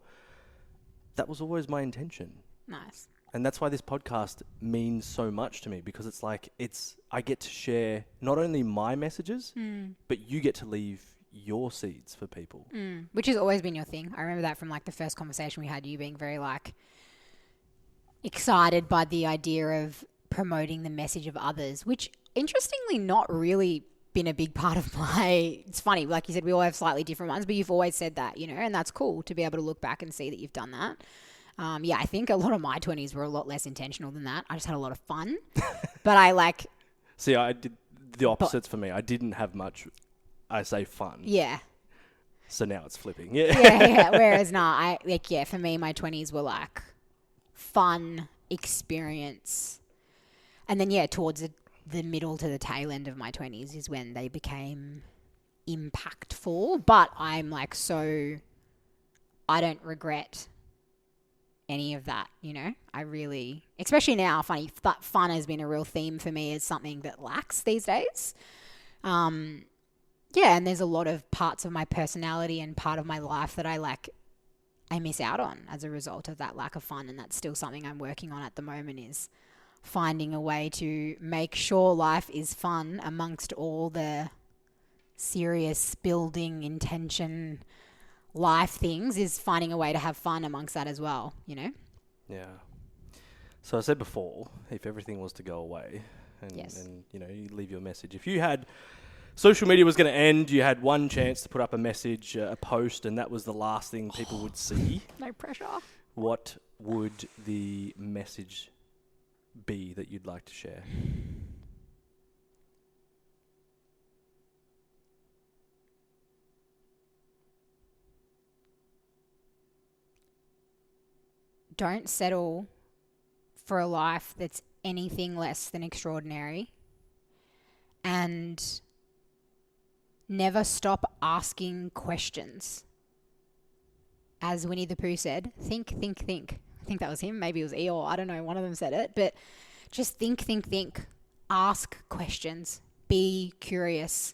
Speaker 3: That was always my intention.
Speaker 2: Nice.
Speaker 3: And that's why this podcast means so much to me, because it's like I get to share not only my messages, but you get to leave your seeds for people.
Speaker 2: Which has always been your thing. I remember that from like the first conversation we had, you being very like excited by the idea of promoting the message of others, which interestingly not really been a big part of it's funny, like you said, we all have slightly different ones, but you've always said that, and that's cool to be able to look back and see that you've done that. I think a lot of my 20s were a lot less intentional than that. I just had a lot of fun, but
Speaker 3: See, I did the opposites for me. I didn't have much, I say, fun.
Speaker 2: Yeah.
Speaker 3: So now it's flipping. Yeah.
Speaker 2: Yeah. Whereas for me, my 20s were like fun, experience, And then, towards the middle to the tail end of my 20s is when they became impactful. But I'm like, so I don't regret any of that, I really, especially now, fun has been a real theme for me as something that lacks these days. And there's a lot of parts of my personality and part of my life that I miss out on as a result of that lack of fun. And that's still something I'm working on at the moment, is finding a way to make sure life is fun amongst all the serious building intention life things, is finding a way to have fun amongst that as well,
Speaker 3: Yeah. So I said before, if everything was to go away and you leave your message, if you had social media was going to end, you had one chance to put up a message, a post, and that was the last thing people would see.
Speaker 2: No pressure.
Speaker 3: What would the message be that you'd like to share?
Speaker 2: Don't settle for a life that's anything less than extraordinary, and never stop asking questions. As Winnie the Pooh said, think, think, think. I think that was him. Maybe it was Eeyore. I don't know. One of them said it. But just think, think, think. Ask questions. Be curious.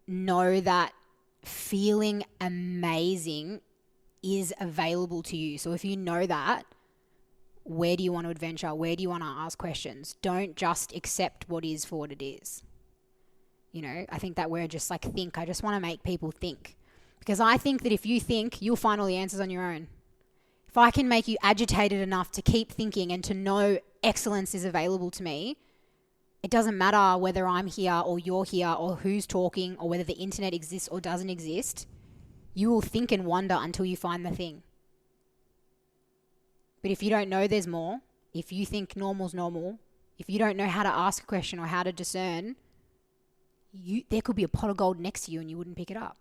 Speaker 2: Know that feeling amazing is available to you. So if you know that, where do you want to adventure? Where do you want to ask questions? Don't just accept what is for what it is. I think that word, just like think, I just want to make people think. Because I think that if you think, you'll find all the answers on your own. If I can make you agitated enough to keep thinking and to know excellence is available to me, it doesn't matter whether I'm here or you're here or who's talking or whether the internet exists or doesn't exist. You will think and wonder until you find the thing. But if you don't know there's more, if you think normal's normal, if you don't know how to ask a question or how to discern, there could be a pot of gold next to you and you wouldn't pick it up.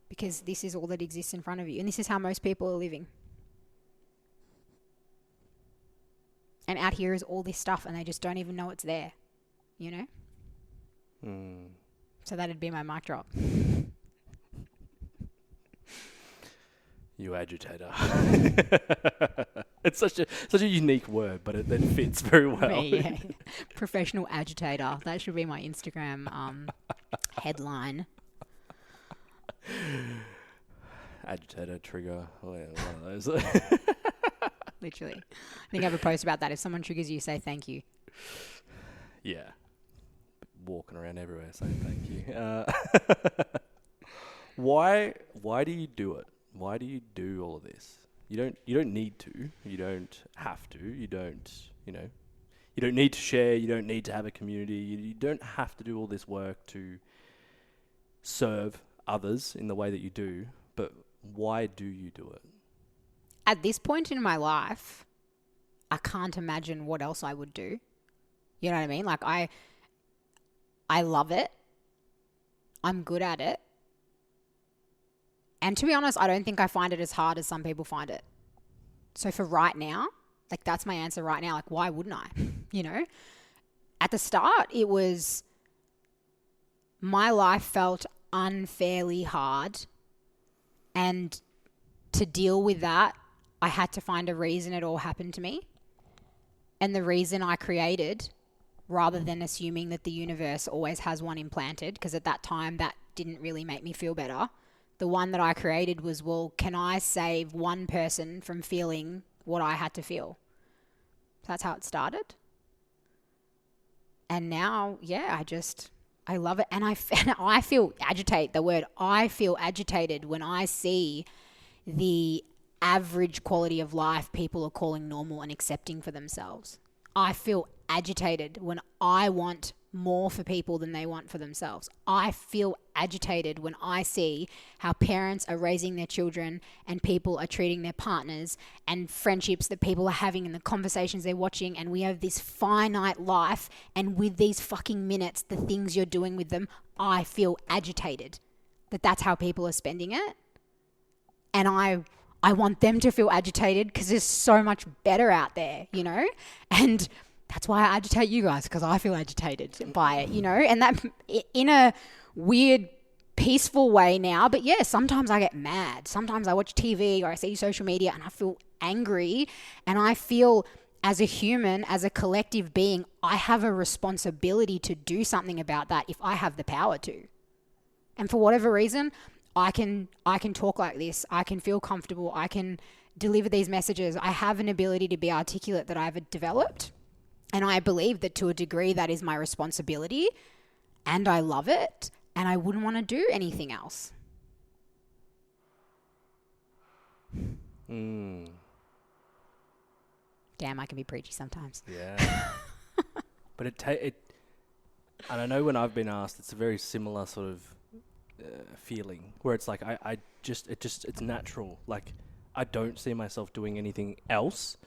Speaker 2: Because this is all that exists in front of you. And this is how most people are living. And out here is all this stuff and they just don't even know it's there. So that'd be my mic drop.
Speaker 3: You agitator. It's such a unique word, but it fits very well.
Speaker 2: Me, yeah. Professional agitator. That should be my Instagram headline.
Speaker 3: Agitator, trigger, one of those.
Speaker 2: Literally. I think I have a post about that. If someone triggers you, say thank you.
Speaker 3: Yeah. Walking around everywhere saying thank you. Why do you do it? Why do you do all of this? You don't need to. You don't have to. You don't need to share. You don't need to have a community. You don't have to do all this work to serve others in the way that you do. But why do you do it?
Speaker 2: At this point in my life, I can't imagine what else I would do. You know what I mean? Like I love it. I'm good at it. And to be honest, I don't think I find it as hard as some people find it. So for right now, like that's my answer right now. Like, why wouldn't I? At the start, it was, my life felt unfairly hard. And to deal with that, I had to find a reason it all happened to me. And the reason I created, rather than assuming that the universe always has one implanted, because at that time that didn't really make me feel better. The one that I created was, well, can I save one person from feeling what I had to feel? That's how it started. And now, I love it. And I feel agitated. The word, I feel agitated when I see the average quality of life people are calling normal and accepting for themselves. I feel agitated when I want more for people than they want for themselves. I feel agitated when I see how parents are raising their children and people are treating their partners and friendships that people are having and the conversations they're watching, and we have this finite life, and with these fucking minutes, the things you're doing with them, I feel agitated that that's how people are spending it. And I want them to feel agitated because there's so much better out there, you know? And that's why I agitate you guys, because I feel agitated by it, you know? And that in a weird, peaceful way now. But yeah, sometimes I get mad. Sometimes I watch TV or I see social media and I feel angry, and I feel as a human, as a collective being, I have a responsibility to do something about that if I have the power to. And for whatever reason, I can talk like this. I can feel comfortable. I can deliver these messages. I have an ability to be articulate that I've developed. And I believe that to a degree that is my responsibility, and I love it, and I wouldn't want to do anything else. Damn, I can be preachy sometimes.
Speaker 3: Yeah. But and I know when I've been asked, it's a very similar sort of feeling where it's like it's natural. Like I don't see myself doing anything else,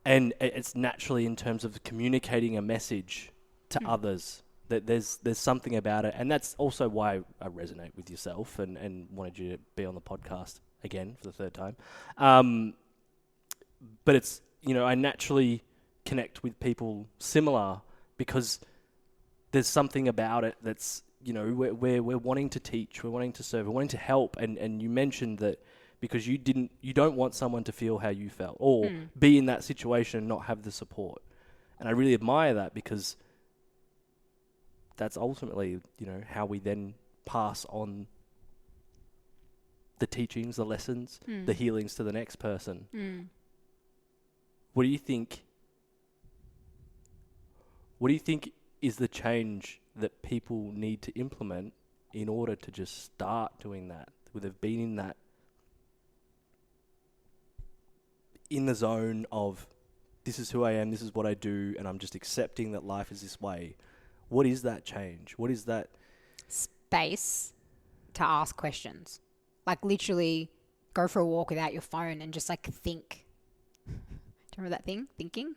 Speaker 3: and it's naturally in terms of communicating a message to others. That there's something about it, and that's also why I resonate with yourself and wanted you to be on the podcast again for the third time. But it's, you know, I naturally connect with people similar because there's something about it that's, you know, we're wanting to teach, we're wanting to serve, we're wanting to help, and you mentioned that because you don't want someone to feel how you felt or be in that situation and not have the support, and I really admire that because that's ultimately, you know, how we then pass on the teachings, the lessons, the healings to the next person. What do you think is the change that people need to implement in order to just start doing that? Would have been in the zone of this is who I am, this is what I do, and I'm just accepting that life is this way. What is that change? What is that?
Speaker 2: Space to ask questions. Like literally go for a walk without your phone and just like think. Do you remember that thing? Thinking?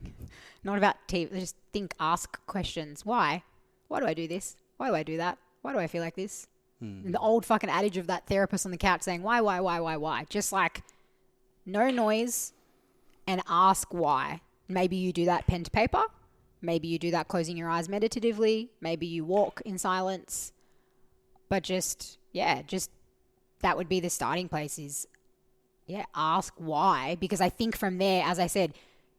Speaker 2: Not about TV. Just think, ask questions. Why? Why do I do this? Why do I do that? Why do I feel like this? And the old fucking adage of that therapist on the couch saying, why? Just like no noise and ask why. Maybe you do that pen to paper. Maybe you do that closing your eyes meditatively. Maybe you walk in silence. But just that would be the starting place is, ask why. Because I think from there, as I said,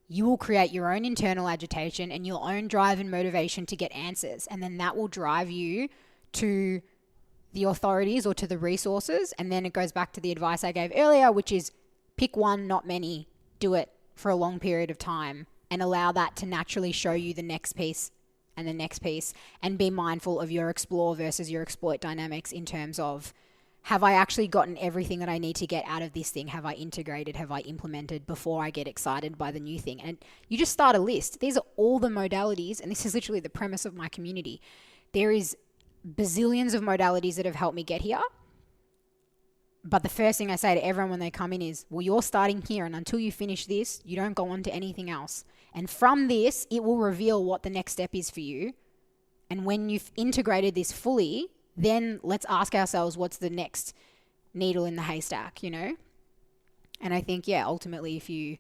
Speaker 2: you will create your own internal agitation and your own drive and motivation to get answers. And then that will drive you to the authorities or to the resources. And then it goes back to the advice I gave earlier, which is pick one, not many. Do it for a long period of time. And allow that to naturally show you the next piece and the next piece, and be mindful of your explore versus your exploit dynamics in terms of, have I actually gotten everything that I need to get out of this thing? Have I integrated? Have I implemented before I get excited by the new thing? And you just start a list. These are all the modalities, and this is literally the premise of my community. There is bazillions of modalities that have helped me get here. But the first thing I say to everyone when they come in is, well, you're starting here, and until you finish this, you don't go on to anything else. And from this, it will reveal what the next step is for you. And when you've integrated this fully, then let's ask ourselves, what's the next needle in the haystack, you know? And I think, ultimately, if you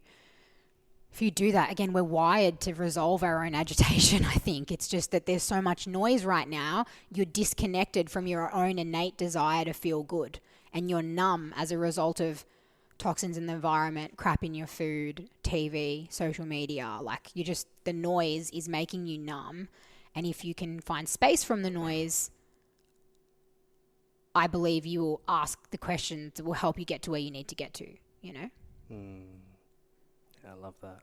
Speaker 2: do that, again, we're wired to resolve our own agitation, I think. It's just that there's so much noise right now, you're disconnected from your own innate desire to feel good. And you're numb as a result of toxins in the environment, crap in your food, TV, social media. Like the noise is making you numb. And if you can find space from the noise, I believe you will ask the questions that will help you get to where you need to get to, you know?
Speaker 3: I love that.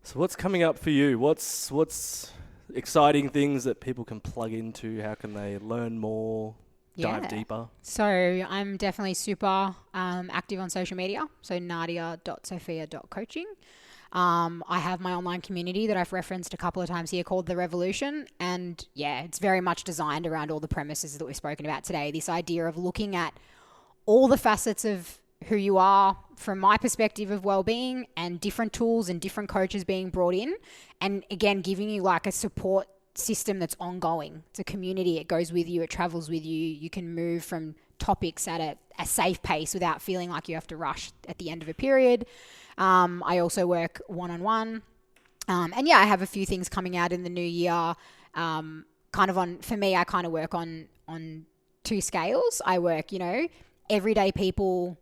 Speaker 3: So what's coming up for you? What's exciting things that people can plug into? How can they learn more? Dive deeper.
Speaker 2: So I'm definitely super active on social media. So nadia.sophia.coaching. I have my online community that I've referenced a couple of times here called The Revolution. And it's very much designed around all the premises that we've spoken about today. This idea of looking at all the facets of who you are from my perspective of well-being, and different tools and different coaches being brought in. And again, giving you like a support system that's ongoing. It's a community. It goes with you. It travels with you. You can move from topics at a safe pace without feeling like you have to rush at the end of a period. I also work one-on-one. And yeah, I have a few things coming out in the new year. For me, I kind of work on 2 scales. I work, everyday people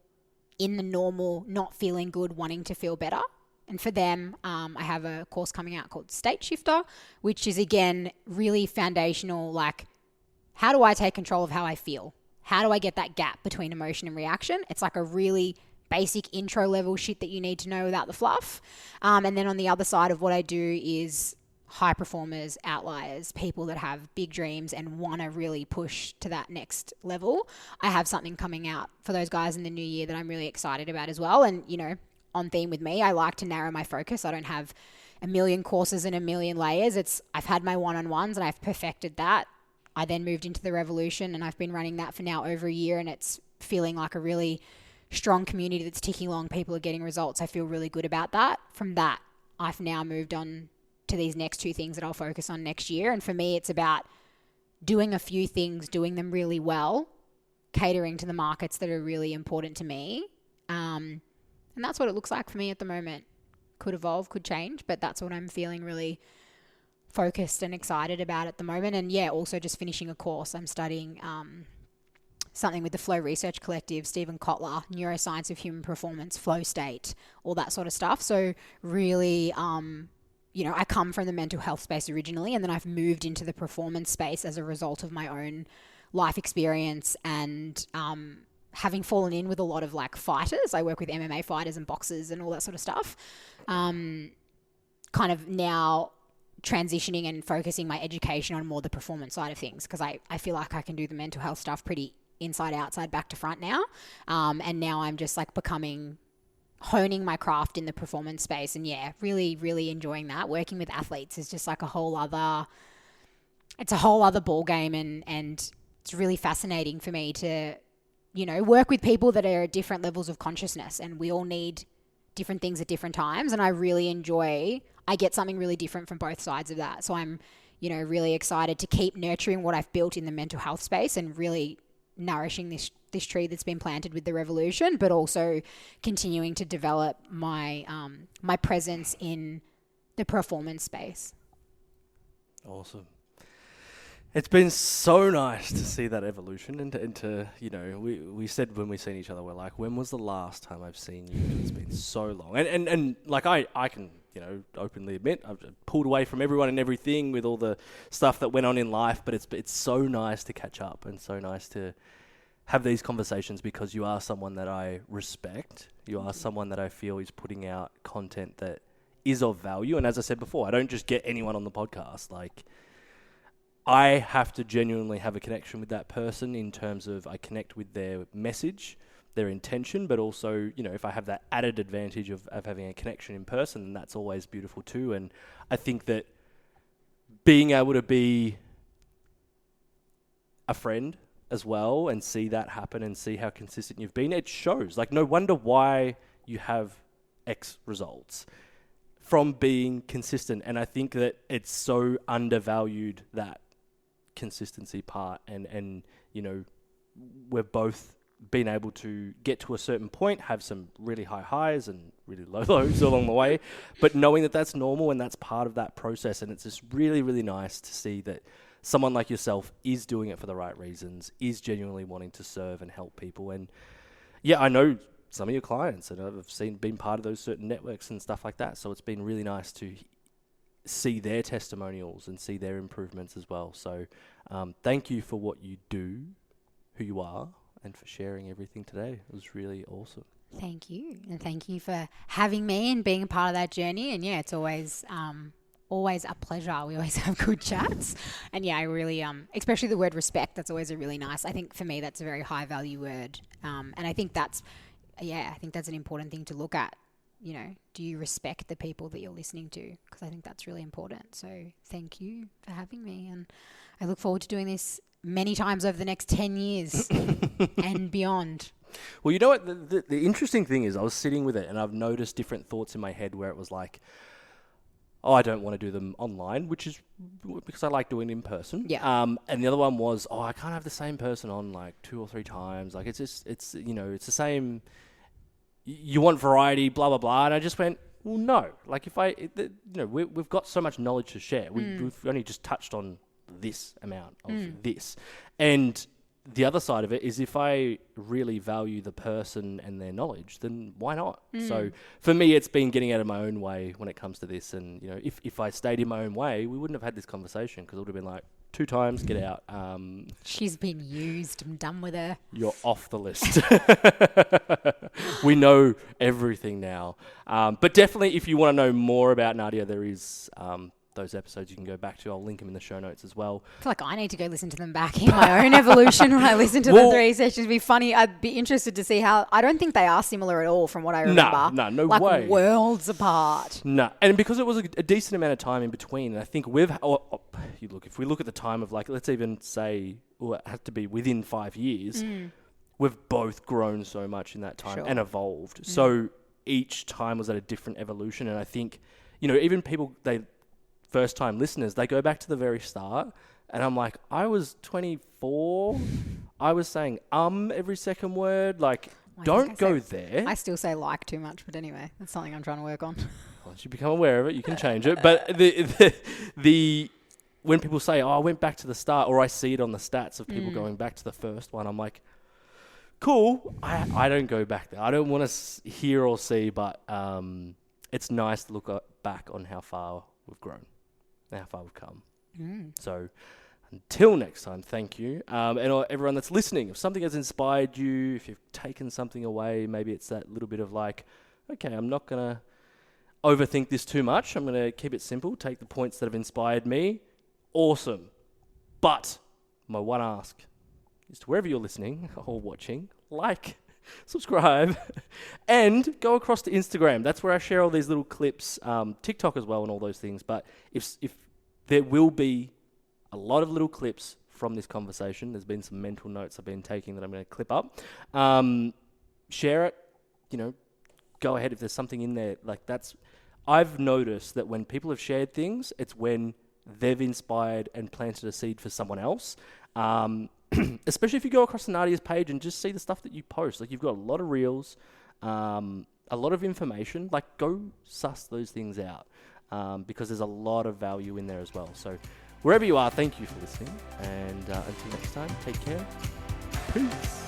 Speaker 2: in the normal, not feeling good, wanting to feel better. And for them, I have a course coming out called State Shifter, which is, again, really foundational. Like, how do I take control of how I feel? How do I get that gap between emotion and reaction? It's like a really basic intro level shit that you need to know without the fluff. And then on the other side of what I do is high performers, outliers, people that have big dreams and want to really push to that next level. I have something coming out for those guys in the new year that I'm really excited about as well. And, on theme with me, I like to narrow my focus. I don't have a million courses and a million layers. I've had my one-on-ones and I've perfected that. I then moved into the Revolution and I've been running that for now over a year, and it's feeling like a really strong community that's ticking along. People are getting results. I feel really good about that. From that, I've now moved on to these next 2 things that I'll focus on next year. And for me, it's about doing a few things, doing them really well, catering to the markets that are really important to me. And that's what it looks like for me at the moment. Could evolve, could change, but that's what I'm feeling really focused and excited about at the moment. And yeah, also just finishing a course. I'm studying something with the Flow Research Collective, Stephen Kotler, Neuroscience of Human Performance, Flow State, all that sort of stuff. So really, I come from the mental health space originally, and then I've moved into the performance space as a result of my own life experience and having fallen in with a lot of like fighters. I work with MMA fighters and boxers and all that sort of stuff. Kind of now transitioning and focusing my education on more the performance side of things, because I feel like I can do the mental health stuff pretty inside, outside, back to front now. And now I'm just like honing my craft in the performance space. And yeah, really, really enjoying that. Working with athletes is just like a whole other ball game. And it's really fascinating for me to, work with people that are at different levels of consciousness, and we all need different things at different times. And I really I get something really different from both sides of that. So I'm, really excited to keep nurturing what I've built in the mental health space and really nourishing this tree that's been planted with the Revolution, but also continuing to develop my my presence in the performance space.
Speaker 3: Awesome. It's been so nice to see that evolution and to we said when we seen each other, we're like, when was the last time I've seen you? It's been so long. And like I can, openly admit I've pulled away from everyone and everything with all the stuff that went on in life, but it's so nice to catch up and so nice to have these conversations, because you are someone that I respect. You are someone that I feel is putting out content that is of value. And as I said before, I don't just get anyone on the podcast. Like, I have to genuinely have a connection with that person in terms of I connect with their message, their intention, but also, if I have that added advantage of having a connection in person, then that's always beautiful too. And I think that being able to be a friend as well and see that happen and see how consistent you've been, it shows. Like, no wonder why you have X results from being consistent. And I think that it's so undervalued, that consistency part, and we've both been able to get to a certain point, have some really high highs and really low lows along the way, but knowing that that's normal and that's part of that process. And it's just really, really nice to see that someone like yourself is doing it for the right reasons, is genuinely wanting to serve and help people. And yeah, I know some of your clients, and I've been part of those certain networks and stuff like that. So it's been really nice to see their testimonials and see their improvements as well. So thank you for what you do, who you are, and for sharing everything today. It was really awesome.
Speaker 2: Thank you. And thank you for having me and being a part of that journey. And yeah, it's always a pleasure. We always have good chats. And yeah, I really, especially the word respect, that's always a really nice, I think for me, that's a very high value word. And I think that's an important thing to look at. Do you respect the people that you're listening to? Because I think that's really important. So thank you for having me. And I look forward to doing this many times over the next 10 years and beyond.
Speaker 3: Well, you know what? The interesting thing is I was sitting with it and I've noticed different thoughts in my head where it was like, oh, I don't want to do them online, which is because I like doing it in person.
Speaker 2: Yeah.
Speaker 3: And the other one was, oh, I can't have the same person on like 2 or 3 times. Like it's the same. You want variety, blah blah blah. And I just went, well, no. Like we've got so much knowledge to share. We've only just touched on this amount of this, and the other side of it is if I really value the person and their knowledge, then why not? So for me, it's been getting out of my own way when it comes to this. And, if I stayed in my own way, we wouldn't have had this conversation because it would have been like 2 times, get out.
Speaker 2: She's been used. I'm done with her.
Speaker 3: You're off the list. We know everything now. But definitely if you want to know more about Nadia, there is... those episodes you can go back to. I'll link them in the show notes as well.
Speaker 2: I feel like I need to go listen to them back in my own evolution when I listen to the 3 sessions. It'd be funny. I'd be interested to see how... I don't think they are similar at all from what I remember.
Speaker 3: No
Speaker 2: like
Speaker 3: way.
Speaker 2: Worlds apart.
Speaker 3: No. And because it was a decent amount of time in between, and I think if we look at the time of like, let's even say, it has to be within 5 years, we've both grown so much in that time and evolved. So each time was at a different evolution. And I think, even people, first-time listeners, they go back to the very start, and I'm like, I was 24, I was saying every second word, like, don't go there.
Speaker 2: I still say like too much, but anyway, that's something I'm trying to work on.
Speaker 3: Once you become aware of it, you can change it. But when people say, I went back to the start, or I see it on the stats of people going back to the first one, I'm like, cool, I don't go back there. I don't want to hear or see, but it's nice to look back on how far we've grown. How far we've come. So until next time, thank you. And everyone that's listening, if something has inspired you, if you've taken something away, maybe it's that little bit of like, okay, I'm not going to overthink this too much. I'm going to keep it simple, take the points that have inspired me. Awesome. But my one ask is to wherever you're listening or watching, like, subscribe, and go across to Instagram. That's where I share all these little clips, TikTok as well, and all those things. But if there will be a lot of little clips from this conversation. There's been some mental notes I've been taking that I'm going to clip up. Share it. Go ahead if there's something in there like that's. I've noticed that when people have shared things, it's when they've inspired and planted a seed for someone else. Especially if you go across to Nadia's page and just see the stuff that you post. Like, you've got a lot of reels, a lot of information. Like, go suss those things out because there's a lot of value in there as well. So wherever you are, thank you for listening. And until next time, take care. Peace.